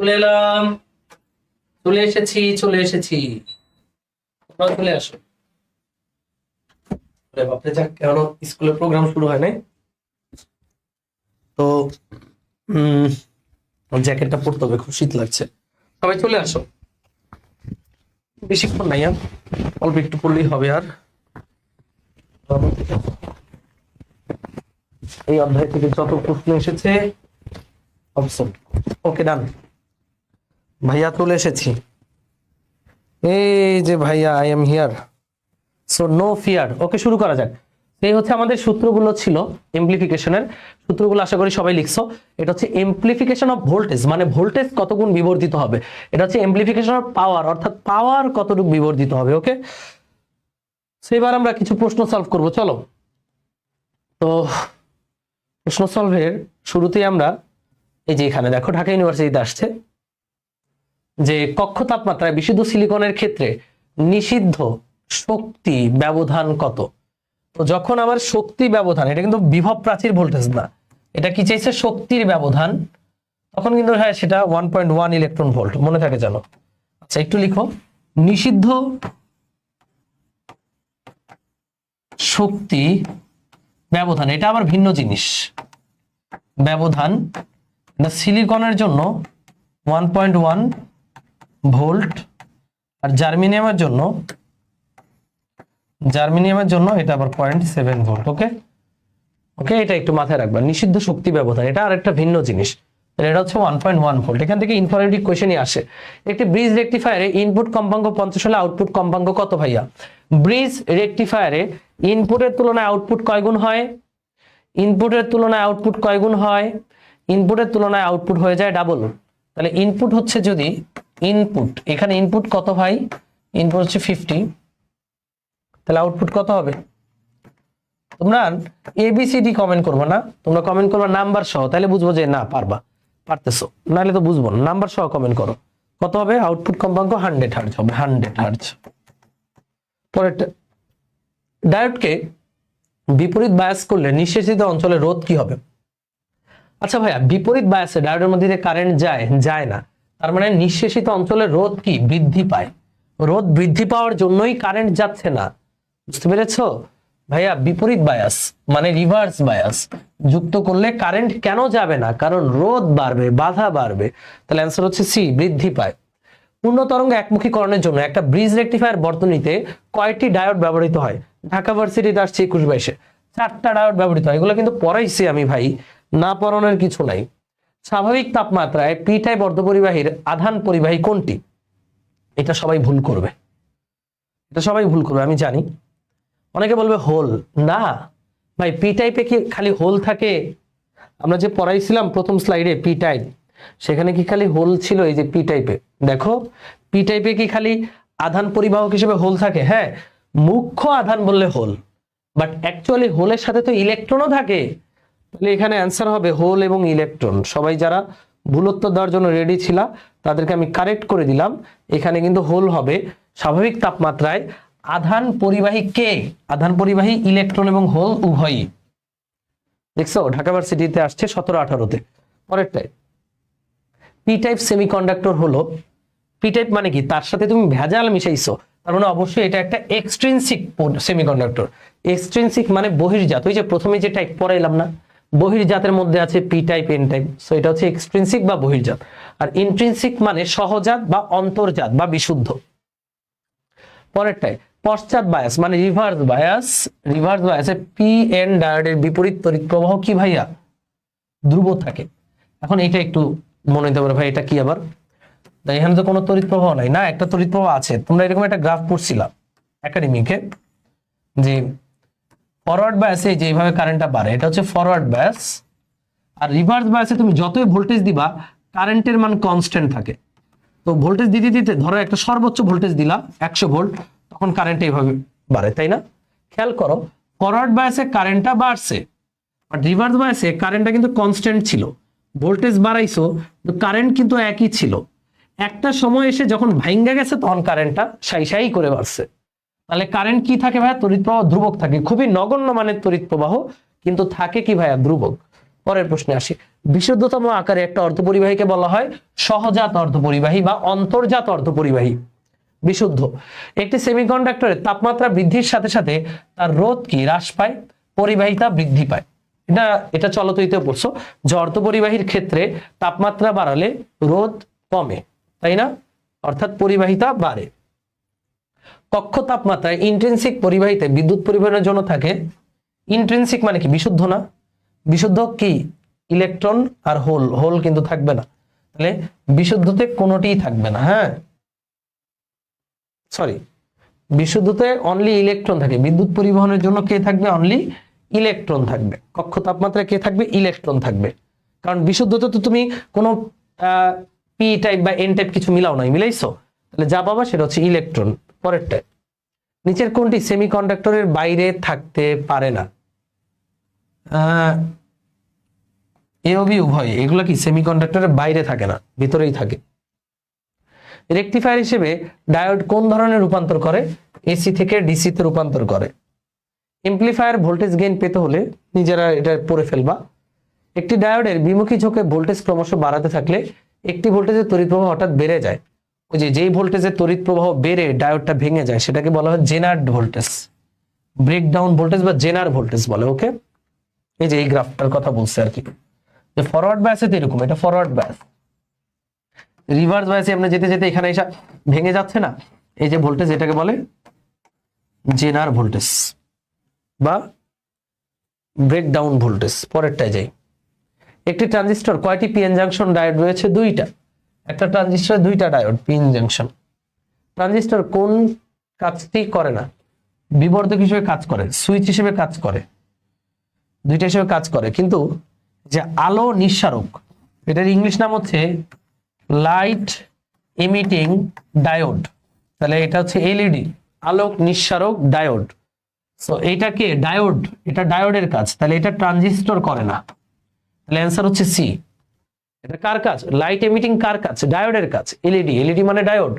চলে এলাম, চলে এসেছি, তোমরা চলে আসো। বাপরে যাক, কেন স্কুলের প্রোগ্রাম শুরু হয় নাই তো জ্যাকেটটা পরতে হবে, খুব শীত লাগছে। সবাই চলে আসো, বেশিক্ষণ নাই আর, অল্প একটু পড়লেই হবে। আর এই অধ্যায় থেকে যত প্রশ্ন এসেছে অপশন ওকে ডান। ভাইয়া চলে এসেছি, এই যে ভাইয়া, I am here, so no fear. Okay, শুরু করা যাক। এই হচ্ছে আমাদের সূত্রগুলো ছিল এমপ্লিফিকেশনের সূত্রগুলো, আশা করি সবাই লিখছো। এটা হচ্ছে এমপ্লিফিকেশন অফ ভোল্টেজ, মানে ভোল্টেজ কত গুণ বিবর্ধিত হবে। এটা হচ্ছে এমপ্লিফিকেশন অফ পাওয়ার, অর্থাৎ পাওয়ার কতটুকু বিবর্ধিত হবে। ওকে, সেবার আমরা কিছু প্রশ্ন সলভ করব, চলো। তো প্রশ্ন সলভের শুরুতেই আমরা এই যে এখানে দেখো, ঢাকা ইউনিভার্সিটিতে আসছে যে কক্ষ তাপমাত্রায় বিশুদ্ধ সিলিকনের ক্ষেত্রে নিষিদ্ধ শক্তি ব্যবধান কত। তো যখন আমার শক্তি ব্যবধান, এটা কিন্তু বিভব প্রাচীর ভোল্টেজ না, এটা কি চাইছে, শক্তির ব্যবধান, তখন কিন্তু হ্যাঁ সেটা 1.1 ইলেকট্রন ভোল্ট, মনে থাকে জানো। আচ্ছা একটু লিখো, নিষিদ্ধ শক্তি ব্যবধান, এটা আবার ভিন্ন জিনিস। ব্যবধান সিলিকনের জন্য 1.1 ভোল্ট, আর জার্মেনিয়ামের জন্য এটা আবার 0.7 ভোল্ট। ওকে ওকে, এটা একটু মাথায় রাখবা, নিষিদ্ধ শক্তি ব্যবধান এটা আর একটা ভিন্ন জিনিস। এটা হচ্ছে 1.1 ভোল্ট। এখান থেকে ইনফরমেটিভ কোশ্চেনই আসে। একটি ব্রিজ রেকটিফায়ারে ইনপুট কম্পাঙ্ক 50 হলে আউটপুট কম্পাঙ্ক কত ভাইয়া? ব্রিজ রেকটিফায়ারে ইনপুটের তুলনায় আউটপুট কয় গুণ হয়? ইনপুটের তুলনায় আউটপুট কয় গুণ হয়? ইনপুটের তুলনায় আউটপুট হয়ে যায় ডাবল। তাহলে ইনপুট হচ্ছে, যদি ইনপুট, এখানে ইনপুট কত ভাই? ইনপুট হচ্ছে 50, তাহলে আউটপুট কত হবে? তোমরা এবিসিডি কমেন্ট করবো না, তোমরা কমেন্ট করবা নাম্বার সহ, তাহলে বুঝবো যে না পারতেছো, নাহলে তো বুঝবো না। নাম্বার সহ কমেন্ট করো, কত হবে? আউটপুট কম্পাঙ্ক 100 হার্টজ হবে, 100 হার্টজ। পরেরটা, ডায়োডকে বিপরীত বায়াস করলে নিঃশেষিত অঞ্চলে রোধ কি হবে? আচ্ছা ভাইয়া, বিপরীত বায়াসে ডায়োডের মধ্যে দিয়ে কারেন্ট যায় না, তার মানে নিঃশেষিত অঞ্চলে রোধ কি বৃদ্ধি পায়। রোধ বৃদ্ধি পাওয়ার জন্যই কারেন্ট যাচ্ছে না, বুঝতে পেরেছো ভাইয়া? বিপরীত বায়াস মানে রিভার্স বায়াস যুক্ত করলে কারেন্ট কেন যাবে না? কারণ রোধ বাড়বে, বাধা বাড়বে। তাহলে অ্যান্সার হচ্ছে সি, বৃদ্ধি পায়। পূর্ণ তরঙ্গ একমুখীকরণের জন্য একটা ব্রিজ রেকটিফায়ার বর্তনীতে কয়টি ডায়োড ব্যবহৃত হয়? ঢাকা ভার্সিটিতে আসছে 21-22-এ 4টা ডায়োড ব্যবহৃত হয়। এগুলো কিন্তু পড়াইছি আমি ভাই, না পড়ানোর কিছু নাই। স্বাভাবিক তাপমাত্রায় পি টাইপ অর্ধপরিবাহীর আধান পরিবাহী কোনটি? এটা সবাই ভুল করবে, আমি জানি। অনেকে বলবে হোল, না ভাই, পি টাইপে কি খালি হোল থাকে? আমরা যে পড়াইছিলাম প্রথম স্লাইডে পি টাইপ, সেখানে কি খালি হোল ছিল? এই যে পি টাইপে দেখো, পি টাইপে কি খালি আধান পরিবাহক হিসেবে হোল থাকে? হ্যাঁ, মুখ্য আধান বললে হোল, বাট অ্যাকচুয়ালি হোলের সাথে তো ইলেকট্রনও থাকে। তাহলে এখানে অ্যান্সার হবে হোল এবং ইলেকট্রন। সবাই যারা ভুল উত্তর দেওয়ার জন্য রেডি ছিল তাদেরকে আমি কারেক্ট করে দিলাম, এখানে কিন্তু হোল হবে। স্বাভাবিক তাপমাত্রায় আধান পরিবাহী কে? আধান পরিবাহী ইলেকট্রন এবং হোল উভয়ই। দেখছো, ঢাকা ভার্সিটিতে আসছে 17-18-তে। পরেরটাই, পি টাইপ সেমিকন্ডাক্টর হলো, পি টাইপ মানে কি? তার সাথে তুমি ভেজাল মিশাইছো, তার মানে অবশ্যই এটা একটা এক্সট্রিনসিক সেমিকন্ডাক্টর। এক্সট্রিনসিক মানে বহির্জাত। ওই যে প্রথমে যে টাইপ পড়াইলাম না, বহির্জাতের মধ্যে আছে P type, N type, so এটা হচ্ছে এক্সট্রিনসিক বা বহির্জাত। আর ইন্ট্রিনসিক মানে সহজাত বা অন্তর্জাত বা বিশুদ্ধ। পরেরটাই, পশ্চাৎ বায়াস মানে রিভার্স বায়াস। রিভার্স বায়াসে পি এন ডায়োডের বিপরীত তড়িৎ প্রবাহ কি ভাইয়া? ধ্রুব থাকে। এখন এটা একটু মনে হতে পারে ভাই এটা কি আবার? তাই এখানে তো কোনো তড়িৎ প্রবাহ নাই। না, একটা তড়িৎ প্রবাহ আছে। তোমরা এরকম একটা গ্রাফ পড়ছিলাম একাডেমিকে, যে ফরওয়ার্ড বায়াসে যেভাবে কারেন্টটা বাড়ে, এটা হচ্ছে ফরওয়ার্ড বায়াস। আর রিভার্স বায়াসে তুমি যতই ভোল্টেজ দিবা কারেন্টের মান কনস্ট্যান্ট থাকে। তো ভোল্টেজ দিতে দিতে ধরো একটা সর্বোচ্চ ভোল্টেজ দিলা 100 ভোল্ট, তখন কারেন্ট এইভাবে বাড়ে, তাই না? খেয়াল করো, ফরওয়ার্ড বায়াসে কারেন্টটা বাড়ছে, বাট রিভার্স বায়াসে কারেন্টটা কিন্তু কনস্ট্যান্ট ছিল। ভোল্টেজ বাড়াইছো, তো কারেন্ট কিন্তু একই ছিল। একটা সময় এসে যখন ভাঙ্গা গেছে তখন কারেন্টটা সাই করে বাড়ছে। তাহলে কারেন্ট কি থাকে ভাইয়া? তড়িৎ প্রবাহ ধ্রুবক থাকে। খুবই নগণ্য মানের তড়িৎ প্রবাহ, কিন্তু থাকে কি ভাইয়া? ধ্রুবক। পরের প্রশ্নে আসি, বিশুদ্ধতম আকারে একটা অর্ধপরিবাহীকে বলা হয় সহজাত অর্ধপরিবাহী বা অন্তর্জাত অর্ধপরিবাহী। বিশুদ্ধ একটি সেমিকন্ডাক্টরের তাপমাত্রা বৃদ্ধির সাথে সাথে তার রোধ কি হ্রাস পায়, পরিবাহিতা বৃদ্ধি পায়। এটা চলতইতে পড়ছো যে অর্ধপরিবাহীর ক্ষেত্রে তাপমাত্রা বাড়ালে রোধ কমে, তাই না, অর্থাৎ পরিবাহিতা বাড়ে। কক্ষ তাপমাত্রায় ইন্ট্রিনসিক পরিবাহীতে বিদ্যুৎ পরিবহনের জন্য থাকে, ইন্ট্রিনসিক মানে কি বিশুদ্ধ না, বিশুদ্ধ কি ইলেকট্রন আর হোল, হোল কিন্তু থাকবে না, তাহলে বিশুদ্ধতে কোনোটিই থাকবে না। হ্যাঁ সরি, বিশুদ্ধতে অনলি ইলেকট্রন থাকে, বিদ্যুৎ পরিবহনের জন্য কে থাকবে, অনলি ইলেকট্রন থাকবে। কক্ষ তাপমাত্রায় কে থাকবে, ইলেকট্রন থাকবে, কারণ বিশুদ্ধতে তো তুমি কোনো পি টাইপ বা এন টাইপ কিছু মিলাও নাই, মিলাইছো, তাহলে যা পাবা সেটা হচ্ছে ইলেকট্রন। পরেরটা, নিচের কোনটি সেমিকন্ডাক্টরের বাইরে থাকতে পারে না, এ ও বি উভয়, এগুলো কি সেমিকন্ডাক্টরের বাইরে থাকে না, ভিতরেই থাকে। রেকটিফায়ার হিসেবে ডায়োড কোন ধরনের রূপান্তর করে, এসি থেকে ডিসি তে রূপান্তর করে। এমপ্লিফায়ার ভোল্টেজ গেইন পেতে হলে নিজেরা এটা পড়ে ফেলবা। একটি ডায়োডের বিমুখী ঝোঁকে ভোল্টেজ ক্রমশ বাড়াতে থাকলে একটি ভোল্টেজের তড়িৎ প্রবাহ হঠাৎ বেড়ে যায়, ওই যেই ভোল্টেজের তড়িৎ প্রবাহ বেড়ে ডায়োডটা ভেঙে যায় সেটাকে বলা হয় জেনার্ড ভোল্টেজ, ব্রেকডাউন ভোল্টেজ বা জেনার ভোল্টেজ বলে। ওকে, এই যে এই গ্রাফটার কথা বলছে আর কি, যে ফরওয়ার্ড বায়াসে তো এরকম, এটা ফরওয়ার্ড বায়াস, রিভার্স বায়াসে আপনি যেতে যেতে এখানে এসে ভেঙে যাচ্ছে না, এই যে ভোল্টেজ এটাকে বলে জেনার ভোল্টেজ বা ব্রেকডাউন ভোল্টেজ। পরেরটায় যাই, একটি ট্রানজিস্টর কয়টি পিএন জাংশন ডায়োড রয়েছে, দুইটা। একটা ট্রানজিস্টরে দুইটা ডায়োড, পিএন জাংশন। ট্রানজিস্টর কোন কাজটি করে না, বিবর্ধক হিসেবে কাজ করে, সুইচ হিসেবে কাজ করে, দুইটা হিসেবে কাজ করে, কিন্তু যে আলো নিঃসারক, এটার ইংলিশ নাম হচ্ছে লাইট এমিটিং ডায়োড, তাহলে এটা হচ্ছে এলইডি, আলোক নিঃসারক ডায়োড। সো এইটাকে ডায়োড, এটা ডায়োডের কাজ, তাহলে এটা ট্রানজিস্টর করে না, তাহলে অ্যান্সার হচ্ছে সি। এটা কার কাজ, লাইট এমিটিং কার কাজ, ডায়োডের কাজ, এলইডি, এলইডি মানে ডায়োড,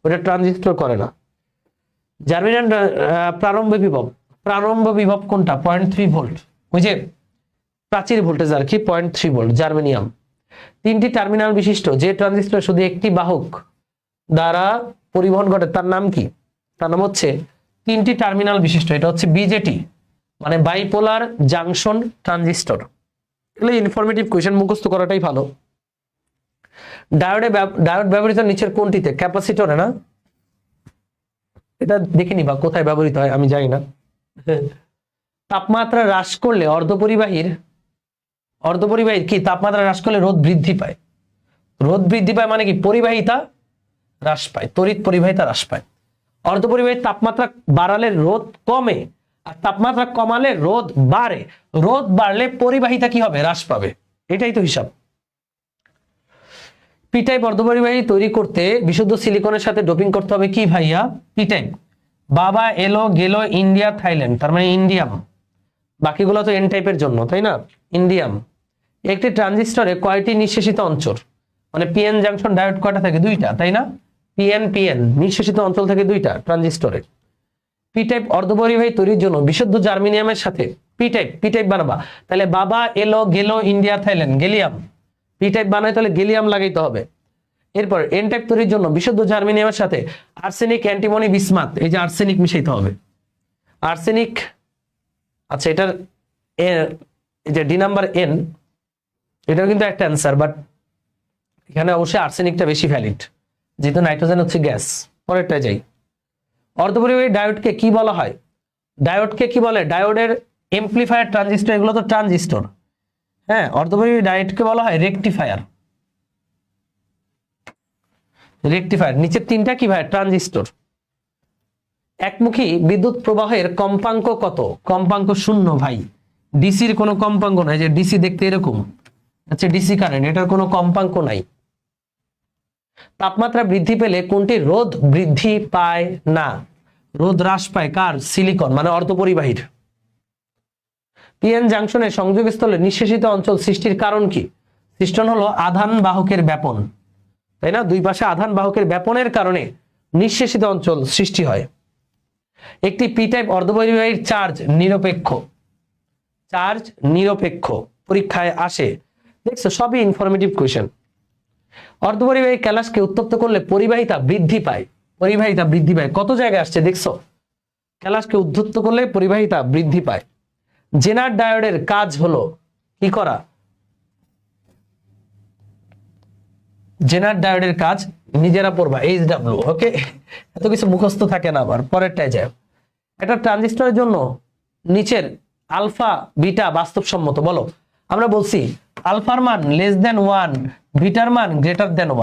ওটা ট্রানজিস্টর করে না। জার্মিনিয়াম প্রারম্ভ বিভব, প্রারম্ভ বিভব কোনটা, 0.3 ভোল্ট, ওই যে প্রাচীর ভোল্টেজ আর কি, 0.3 ভোল্ট জার্মেনিয়াম। তিনটি টার্মিনাল বিশিষ্ট যে ট্রানজিস্টর শুধু একটি বাহক দ্বারা পরিবহন ঘটে তার নাম কি, তার নাম হচ্ছে তিনটি টার্মিনাল বিশিষ্ট, এটা হচ্ছে বিজেটি মানে বাইপোলার জাংশন ট্রানজিস্টর। এগুলো ইনফরমেটিভ কোয়েশ্চেন, মুখস্থ করাটাই ভালো। ডায়োড ব্যবহৃত নিচের কোনটিতে, ক্যাপাসিটরে না, এটা দেখে নিবা কোথায় ব্যবহৃত হয় আমি জানি না। তাপমাত্রা হ্রাস করলে অর্ধপরিবাহীর কি তাপমাত্রা হ্রাস করলে রোধ বৃদ্ধি পায়, রোধ বৃদ্ধি পায় মানে কি পরিবাহিতা হ্রাস পায়, তড়িৎ পরিবাহিতা হ্রাস পায়। অর্ধপরিবাহীর তাপমাত্রা বাড়ালে রোধ কমে, আর তাপমাত্রা কমালে রোধ বাড়ে, রোধ বাড়লে পরিবাহিতা কি হবে, হ্রাস পাবে, এটাই তো হিসাব। পি টাইপ অর্ধপরিবাহী তৈরি করতে বিশুদ্ধ সিলিকনের সাথে ডোপিং করতে হবে কি ভাইয়া, পি টাইপ। বাবা এলো গেল ইন্ডিয়া থাইল্যান্ড, তার মানে ইন্ডিয়াম, বাকিগুলো তো এন টাইপের জন্য, তাই না, ইন্ডিয়াম। একটি ট্রানজিস্টরে কয়টি নিঃশেষিত অঞ্চল, মানে পিএন জাংশন ডায়োড কয়টা থাকে, দুইটা, তাই না, পিএন নিঃশেষিত অঞ্চল থাকে দুইটা ট্রানজিস্টরে। পি টাইপ অর্ধপরিবাহী তৈরির জন্য বিশুদ্ধ জার্মেনিয়ামের সাথে পি টাইপ বানাবা, তাহলে বাবা এলো গেল India Thailand, gallium, P type বানাই তাহলে গেলিয়াম লাগাইতে হবে। এরপর এন টাইপ তৈরির জন্য বিশুদ্ধ জার্মেনিয়ামের সাথে আর্সেনিক অ্যান্টিমনি বিসমাথ, এই যে আর্সেনিক মিশাইতে হবে, আর্সেনিক। আচ্ছা এটার এই যে ডি নাম্বার এন, এটাও কিন্তু একটা অ্যান্সার, বাট এখানে অবশ্যই আর্সেনিকটা বেশি ভ্যালিড, যেহেতু নাইট্রোজেন হচ্ছে গ্যাস। পরেরটা যাই, অর্ধপরিবাহী ডায়োডকে কি বলা হয়, ডায়োডকে কি বলে, ডায়োডের এমপ্লিফায়ার ট্রানজিস্টর, এগুলো তো ট্রানজিস্টর। হ্যাঁ, অর্ধপরিবাহী ডায়োডকে বলা হয় রেকটিফায়ার, রেকটিফায়ার। নিচের তিনটা কি ভাই, ট্রানজিস্টর। একমুখী বিদ্যুৎ প্রবাহের কম্পাঙ্ক কত, কম্পাঙ্ক শূন্য ভাই, ডিসির কোনো কম্পাঙ্ক নাই, যে ডিসি দেখতে এরকম, আচ্ছা ডিসি কারেন্ট, এটার কোনো কম্পাঙ্ক নাই। তাপমাত্রা বৃদ্ধি পেলে কোনটি রোধ বৃদ্ধি পায় না, রোধ হ্রাস পায় কার, সিলিকন মানে অর্ধপরিবাহীর। পিএন জাংশনের সংযোগস্থলে নিঃশেষিত অঞ্চল সৃষ্টির কারণ কি, সৃষ্টন হলো আধান বাহকের ব্যাপন, তাই না, দুই পাশে আধান বাহকের ব্যাপনের কারণে নিঃশেষিত অঞ্চল সৃষ্টি হয়। একটি পি টাইপ অর্ধপরিবাহীর চার্জ নিরপেক্ষ, চার্জ নিরপেক্ষ পরীক্ষায় আসে, দেখছো সবই ইনফরমেটিভ কোয়েশ্চেন। অর্ধপরিবাহী ক্যালাসকে উত্তপ্ত করলে পরিবাহিতা বৃদ্ধি পায়। পরিবাহিতা বৃদ্ধি পায় কত জায়গায় আসছে দেখছো? ক্যালাসকে উত্তপ্ত করলে পরিবাহিতা বৃদ্ধি পায়। জেনার ডায়োডের কাজ হলো কি করা? জেনার ডায়োডের কাজ নিজেরা পড়বা, HW। ওকে, এত কিছু মুখস্থ থাকে না, আবার পরেরটায় যায়। একটা ট্রানজিস্টরের জন্য নিচের আলফা বিটা বাস্তবসম্মত বলো। আমরা বলছি আলফার মান <1, বিটার মান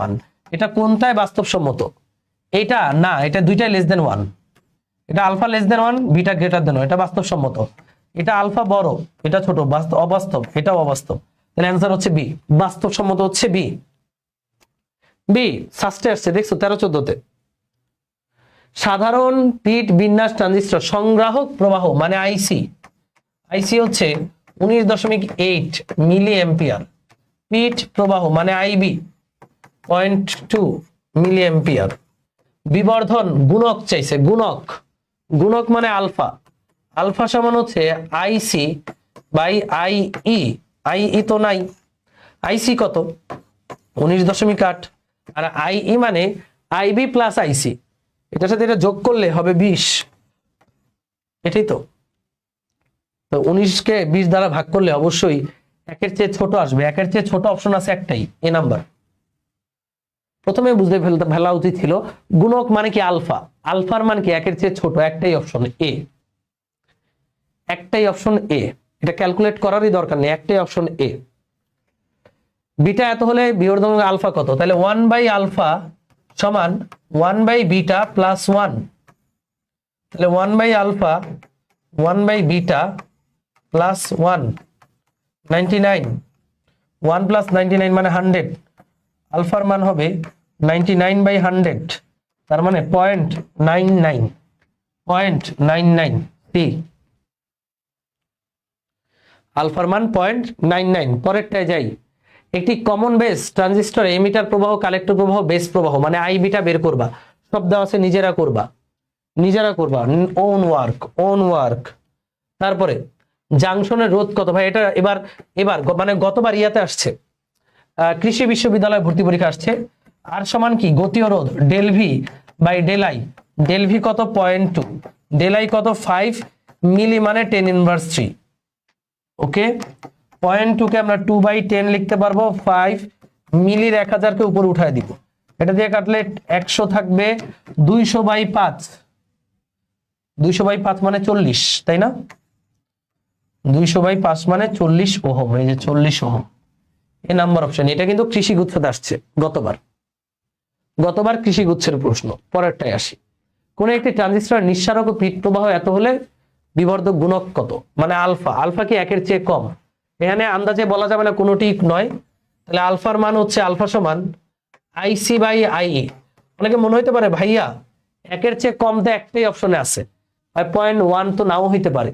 <1। এটা কোনটায় বাস্তবসম্মত? এটা না, এটা দুইটাই <1। এটা আলফা <1, বিটা <1, এটা বাস্তবসম্মত। এটা আলফা বড়, এটা ছোট, অবাস্তব, এটাও অবাস্তব। তাহলে অ্যান্সার হচ্ছে বি, বাস্তবসম্মত হচ্ছে বি। বি সাস্টে আসছে দেখছো 13-14-তে। সাধারণ পিট বিন্যাস ট্রানজিস্টর সংগ্রাহক প্রবাহ মানে আইসি হচ্ছে 19.8 মিলি অ্যাম্পিয়ার। পিট প্রবাহ মানে আইবি 0.2 মিলি অ্যাম্পিয়ার। বিবর্ধন গুণক চাইছে, গুণক মানে আলফা সমান হচ্ছে আইসি বাই আইই। আইই তো নাই, আইসি কত? 19.8, আর আইই মানে আইবি প্লাস আইসি, এটার সাথে এটা যোগ করলে হবে 20। এটাই তো 19কে 20 দ্বারা ভাগ করলে অবশ্যই একের চেয়ে ছোট আসবে। একের চেয়ে ছোট অপশন আছে একটাই, এ নাম্বার। প্রথমে বুঝতে ফেলা উচিত ছিল গুণক মানে কি আলফার মান কি একের চেয়ে ছোট, একটাই অপশন এ, একটাই অপশন এ। এটা ক্যালকুলেট করারই দরকার নেই, একটাই অপশন এ। বিটা এত হলে বিবর্ধন আলফা কত? তাহলে 1/α সমান 1/β প্লাস 1। তাহলে 1/α 1/β প্লাস 1 99। 1 প্লাস 99 মানে 100। আলফার মান হবে 99/100, তার মানে 0.99 সি। আলফার মান 0.99। পরেরটায় যাই। একটি কমন বেস ট্রানজিস্টর এমিটার প্রবাহ, কালেক্টর প্রবাহ, বেস প্রবাহ মানে আই বিটা বের করবা। সব দেওয়া আছে, নিজেরা করবা ওন ওয়ার্ক। তারপরে জাংশনের রোধ কত? ভাই এটা এবার মানে গতবার ইয়াতে আসছে, কৃষি বিশ্ববিদ্যালয় ভর্তি পরীক্ষা আসছে। আর সমান কি গতীয় রোধ del V by del I. Del V কত? 0.2, ডেল আই কত? 5 মিলি মানে 10^3। ওকে, 0.2 কে আমরা 2/10 লিখতে পারবো। 5 মিলির 1000 কে উপরে উঠায় দিব। এটা দিয়ে কাটলে 100 থাকবে। 200/5, 200/5 মানে 40, তাই না? 200/5 মানে 40 ওহম। এই যে 40 ওহম, এই নাম্বার অপশন। এটা কিন্তু কৃষি গুচ্ছতে আসছে গতবার কৃষি গুচ্ছের প্রশ্ন। পরেরটাই আসি। কোন একটি ট্রানজিস্টর নিঃসারক ও পিট প্রবাহ এত হলে বিবর্ধক গুণক কত? মানে আলফা কি একের চেয়ে কম? এখানে আন্দাজে বলা যাবে না, কোনোটি নয়। তাহলে আলফার মান হচ্ছে আলফা সমান আইসি বাই আইই। অনেকে মনে হইতে পারে ভাইয়া একের চেয়ে কম তো একটাই অপশনে আছে, 0.1 তো নাও হইতে পারে,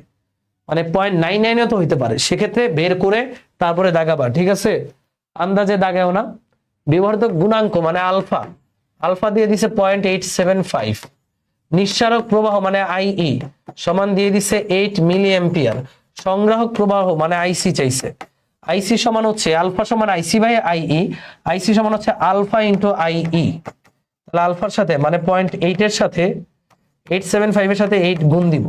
মানে 0.99ও তো হইতে পারে। সেক্ষেত্রে বের করে তারপরে দাগাবা, ঠিক আছে? আন্দাজে দাগাও না। বিবর্ধক গুণাঙ্ক মানে আলফা দিয়ে দিছে 0.875। নিঃসারক প্রবাহ মানে আইই সমান দিয়ে দিছে 8 মিলি অ্যাম্পিয়ার। সংগ্রাহক প্রবাহ মানে আইসি চাইছে। আইসি সমান হচ্ছে আলফা সমান আইসি বাই আইই। আইসি সমান হচ্ছে আলফা ইন্টু আইই। তাহলে আলফার সাথে মানে 0.8 এর সাথে 875 এর সাথে 8 গুণ দিব।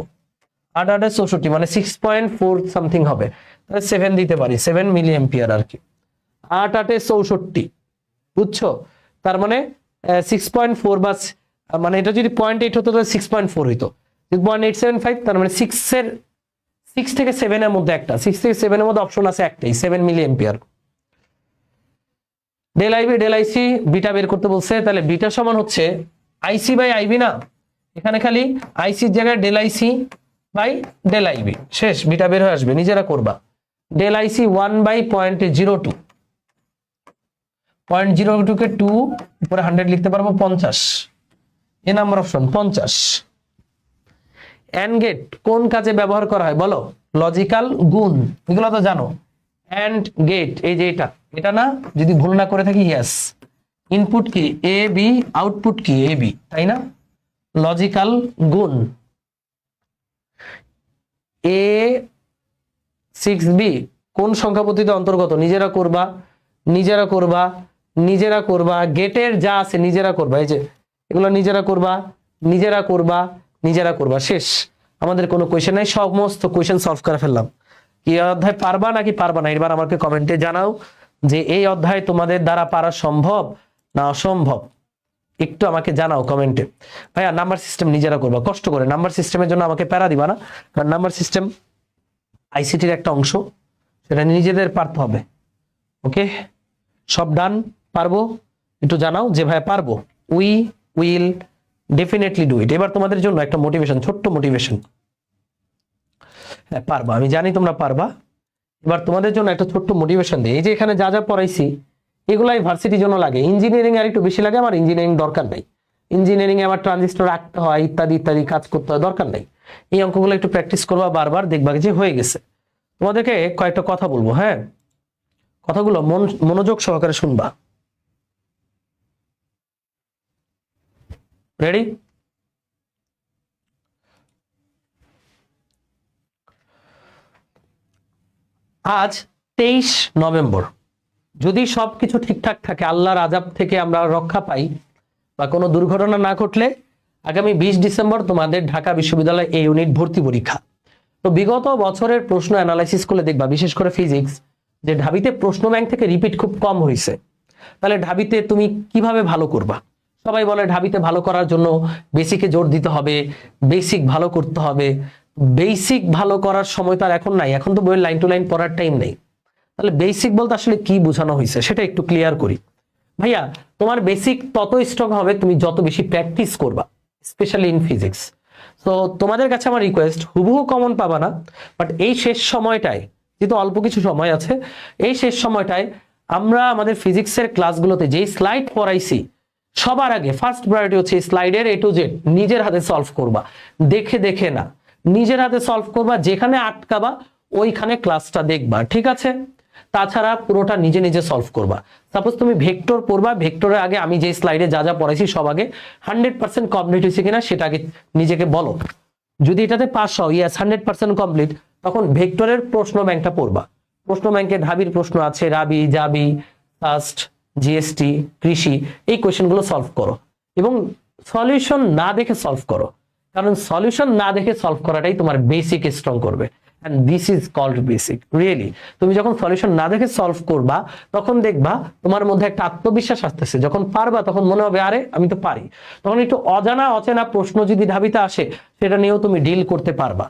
8 8 64 মানে 6.4 সামথিং হবে। তাহলে 7 দিতে পারি, 7 মিলি অ্যাম্পিয়ার আর কি। 8 8 64, বুঝছো? তার মানে 6.4 বা মানে এটা যদি 0.8 হতো তাহলে 6.4 হইতো। 0.875 তার মানে 6 থেকে 7 এর মধ্যে একটা, 6 থেকে 7 এর মধ্যে অপশন আছে একটাই, 7 milli ampere. Del IB del IC beta বের করতে বলছে। তাহলে বিটা সমান হচ্ছে আইসি বাই আইবি না, এখানে খালি আইসির জায়গায় del IC by del IB, শেষ। বিটা বের হয়ে আসবে, নিজেরা করবা। ডেল আইসি 1/0.02, 0.02 কে 2 উপরে 100 লিখতে পারবো 50। এ নাম্বার অপশন 50। এন্ড গেট কোন কাজে ব্যবহার করা হয় বলো? লজিক্যাল গুণ, এগুলো তো জানো। এন্ড গেট এই যে এটা না, যদি ভুল না করে থাকি, ইয়েস। ইনপুট কি এ বি, আউটপুট কি এ বি, তাই না? লজিক্যাল গুণ A6B কোন সংখ্যা পদ্ধতিতে অন্তর্গত? নিজেরা করবা। নিজেরা করবা, নিজেরা করবা, গেটের যা আছে নিজেরা করবা, এই যে এগুলো নিজেরা করবা, নিজেরা করবা, নিজেরা করবা, শেষ। আমাদের কোনো কোয়েশ্চেন নাই, সমস্ত কোয়েশ্চেন সলভ করে ফেললাম। কি অধ্যায় পারবা নাকি পারবা না, এবার আমাকে কমেন্টে জানাও যে এই অধ্যায় তোমাদের দ্বারা পারা সম্ভব না অসম্ভব, একটু আমাকে জানাও কমেন্টে। ভাইয়া নাম্বার সিস্টেম নিজেরা করবা, কষ্ট করে। নাম্বার সিস্টেমের জন্য আমাকে প্যারা দিবা না, কারণ নাম্বার সিস্টেম আইসিটির একটা অংশ, সেটা নিজেদের পারতে হবে। ওকে, সব ডান? পারবো? একটু জানাও যে ভাই পারবো। We will definitely do it. এবার তোমাদের জন্য একটা মোটিভেশন, ছোট্ট মোটিভেশন। হ্যাঁ পারবা, আমি জানি তোমরা পারবা। এবার তোমাদের জন্য একটা ছোট্ট মোটিভেশন দিই। এই যে এখানে যা যা পড়াইছি এগুলাই ভার্সিটির জন্য লাগে, ইঞ্জিনিয়ারিং আর একটু বেশি লাগে। আমার ইঞ্জিনিয়ারিং দরকার নাই, ইঞ্জিনিয়ারিং এ আবার ট্রানজিস্টর রাখতে হয়, ইত্যাদি ইত্যাদি কাজ করতে হয়, দরকার নাই। এই অঙ্কগুলো একটু প্র্যাকটিস করবা বারবার, দেখবা যে হয়ে গেছে। তোমাদেরকে কয়েকটা কথা বলবো, হ্যাঁ, কথাগুলো মনোযোগ সহকারে শুনবা। রেডি? আজ 23 নভেম্বর। যদি সবকিছু ঠিকঠাক থাকে, আল্লাহর আযাব থেকে আমরা রক্ষা পাই বা কোনো দুর্ঘটনা না ঘটলে, আগামী 20 ডিসেম্বর তোমাদের ঢাকা বিশ্ববিদ্যালয় এ ইউনিট ভর্তি পরীক্ষা। তো বিগত বছরের প্রশ্ন অ্যানালাইসিস করলে দেখবা, বিশেষ করে ফিজিক্স, যে ঢাবিতে প্রশ্ন ব্যাংক থেকে রিপিট খুব কম হয়েছে। তাহলে ঢাবিতে তুমি কিভাবে ভালো করবা? সবাই বলে ঢাবিতে ভালো করার জন্য বেসিকে জোর দিতে হবে, বেসিক ভালো করতে হবে। বেসিক ভালো করার সময় তো আর এখন নাই, এখন তো বইয়ের লাইন টু লাইন পড়ার টাইম নেই। তাহলে বেসিক বলতে আসলে কি বোঝানো হয়েছে সেটা একটু ক্লিয়ার করি। ভাইয়া তোমার বেসিক তত স্ট্রং হবে তুমি যত বেশি প্র্যাকটিস করবা, স্পেশালি ইন ফিজিক্স। তো তোমাদের কাছে আমার রিকোয়েস্ট, হুবহু কমন পাবা না, বাট এই শেষ সময়টায়, যেহেতু অল্প কিছু সময় আছে, এই শেষ সময়টায় আমরা আমাদের ফিজিক্সের ক্লাসগুলোতে যেই স্লাইড পড়াইছি, সবার আগে ফার্স্ট প্রায়োরিটি হচ্ছে স্লাইডের A to Z নিজের হাতে সলভ করবা, দেখে দেখে না, নিজের হাতে সলভ করবা। যেখানে আটকাবা ওইখানে ক্লাসটা দেখবা, ঠিক আছে? তাছাড়া পুরোটা নিজে নিজে সলভ করবা। সাপোজ তুমি ভেক্টর পড়বা, ভেক্টরের আগে আমি যে স্লাইডে যা যা পড়াইছি সব আগে 100% কমপ্লিট হয়েছে কিনা সেটা আগে নিজেকে বলো। যদি এটাতে পাস হও, ইয়েস 100% কমপ্লিট, তখন ভেক্টরের প্রশ্ন ব্যাংকটা পড়বা। প্রশ্ন ব্যাংকে ঢাবির প্রশ্ন আছে, রাবি, জাবি, ফার্স্ট, জিএসটি, কৃষি, এই কোয়েশ্চেনগুলো সলভ করো এবং সলিউশন না দেখে সলভ করো, কারণ সলিউশন না দেখে সলভ করাটাই তোমার বেসিক স্ট্রং করবে। and this is called basic really। তুমি যখন সলিউশন না দেখে সলভ করবা তখন দেখবা তোমার মধ্যে একটা আত্মবিশ্বাস আসতেছে, যখন পারবা তখন মনে হবে আরে আমি তো পারি। তখন একটু অজানা অচেনা প্রশ্ন যদি ঢাবিতে আসে সেটা নিয়েও তুমি ডিল করতে পারবা,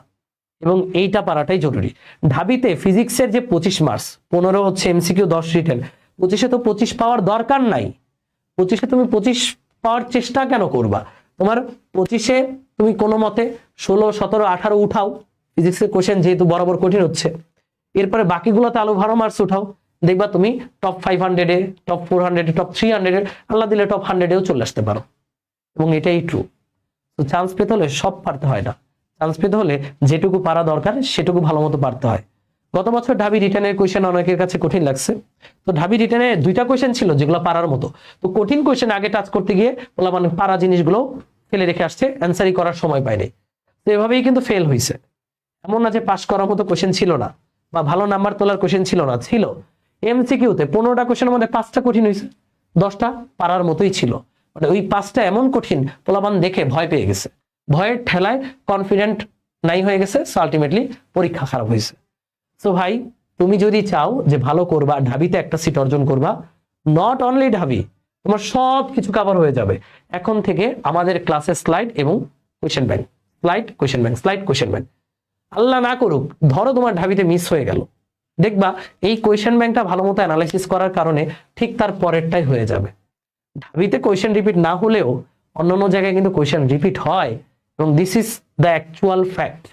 এবং এইটা পারাটাই জরুরি। ঢাবিতে ফিজিক্সের যে 25 মার্কস, 15 হচ্ছে এমসিকিউ, 10 রিটেন, 25-এ তো 25 পাওয়ার দরকার নাই। 25-এ তুমি 25 পাওয়ার চেষ্টা কেন করবা? তোমার 25-এ তুমি কোনো মতে 16, 17, 18 উঠাও, ফিজিক্সের কোশ্চেন যেহেতু বরাবর কঠিন হচ্ছে। এরপরে বাকিগুলোতে আলো ভালো মার্কস উঠাও, দেখবা তুমি টপ 500-এ, টপ 400-এ, টপ 300-এ, আল্লাহ দিলে টপ 100-এও চলে আসতে পারো, এবং এটাই ট্রু। তো চান্স পেতে হলে সব পারতে হয় না, চান্স পেতে হলে যেটুকু পারা দরকার সেটুকু ভালো মতো পারতে হয়। গত বছর ঢাবি রিটেনের কোশ্চেন অনেকের কাছে কঠিন লাগছে, তো ঢাবি রিটেনে 2টা কোশ্চেন ছিল যেগুলো পারার মতো। তো কঠিন কোশ্চেন আগে টাচ করতে গিয়ে বলা মানে পারা জিনিসগুলো ফেলে রেখে আসছে, অ্যান্সারই করার সময় পায়নি। তো এভাবেই কিন্তু ফেল হয়েছে। এমন না যে পাস করার মতো কোশ্চেন ছিল না বা ভালো নাম্বার তোলার কোশ্চেন ছিল না, ছিল। এমসিকিউতে 15টা কোশ্চেনের মধ্যে 5টা কঠিন হয়েছে, 10টা পারার মতোই ছিল। মানে ওই 5টা এমন কঠিন পোলাপান দেখে ভয় পেয়ে গেছে, ভয়ের ঠেলায় কনফিডেন্ট নাই হয়ে গেছে, সো আলটিমেটলি পরীক্ষা খারাপ হয়েছে। সো ভাই তুমি যদি চাও যে ভালো করবা, ঢাবিতে একটা সিট অর্জন করবা, নট অনলি ঢাবি, তোমার সব কিছু কভার হয়ে যাবে এখন থেকে আমাদের ক্লাসের স্লাইড এবং question bank, slide question bank, slide question bank. আল্লাহ না করুক ধরো তোমার ঢাবিতে মিস হয়ে গেল, দেখবা এই কোয়েশ্চেন ব্যাংকটা ভালো মতো অ্যানালাইসিস করার কারণে ঠিক তার পরেরটাই হয়ে যাবে। ঢাবিতে কোয়েশ্চেন রিপিট না হলেও অন্যান্য জায়গায় কিন্তু কোয়েশ্চেন রিপিট হয়, এবং this is the actual fact.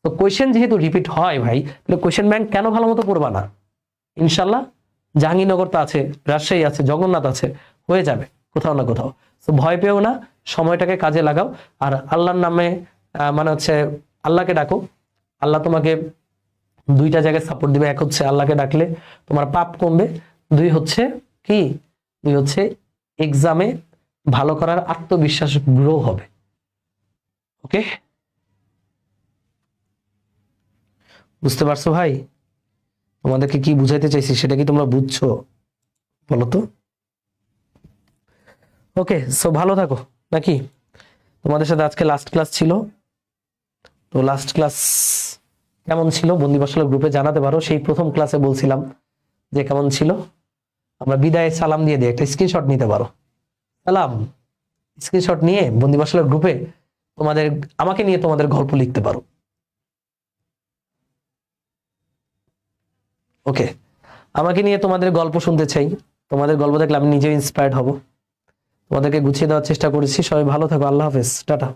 তো কোয়েশ্চেন যেহেতু রিপিট হয় ভাই, তাহলে কোয়েশ্চেন ব্যাংক কেন ভালো মতো পড়বা না? ইনশাল্লাহ জাহাঙ্গীরনগর তো আছে, রাজশাহী আছে, জগন্নাথ আছে, হয়ে যাবে কোথাও না কোথাও। তো ভয় পেও না, সময়টাকে কাজে লাগাও, আর আল্লাহর নামে মানে হচ্ছে আল্লাহকে ডাকো। আল্লাহ তোমাকে 2টা জায়গায় সাপোর্ট দিবে। এক হচ্ছে আল্লাহকে ডাকলে তোমার পাপ কমবে, 2 হচ্ছে কি, 2 হচ্ছে এক্সামে ভালো করার আত্মবিশ্বাস গ্রো হবে। ওকে, বুঝতে পারছো ভাই? তোমাদেরকে কি বুঝাইতে চাইছি সেটা কি তোমরা বুঝছো? বলো তো? ওকে, সো ভালো থাকো নাকি? তোমাদের সাথে আজকে লাস্ট ক্লাস ছিল। তো লাস্ট ক্লাস কেমন ছিল বন্দিবাসলা গ্রুপে জানাতে পারো। সেই প্রথম ক্লাসে বলছিলাম যে কেমন ছিল। আমরা বিদায় সালাম দিয়ে দিই, একটা স্ক্রিনশট নিতে পারো। সালাম স্ক্রিনশট নিয়ে বন্দিবাসলা গ্রুপে আমাকে নিয়ে তোমাদের গল্প লিখতে পারো। ওকে, আমাকে নিয়ে তোমাদের গল্প শুনতে চাই। তোমাদের গল্প দেখলে আমি নিজেও ইন্সপায়ার্ড হব। তোমাদেরকে গুছিয়ে দেওয়ার চেষ্টা করেছি। সবাই ভালো থাকো, আল্লাহ হাফেজ, টাটা।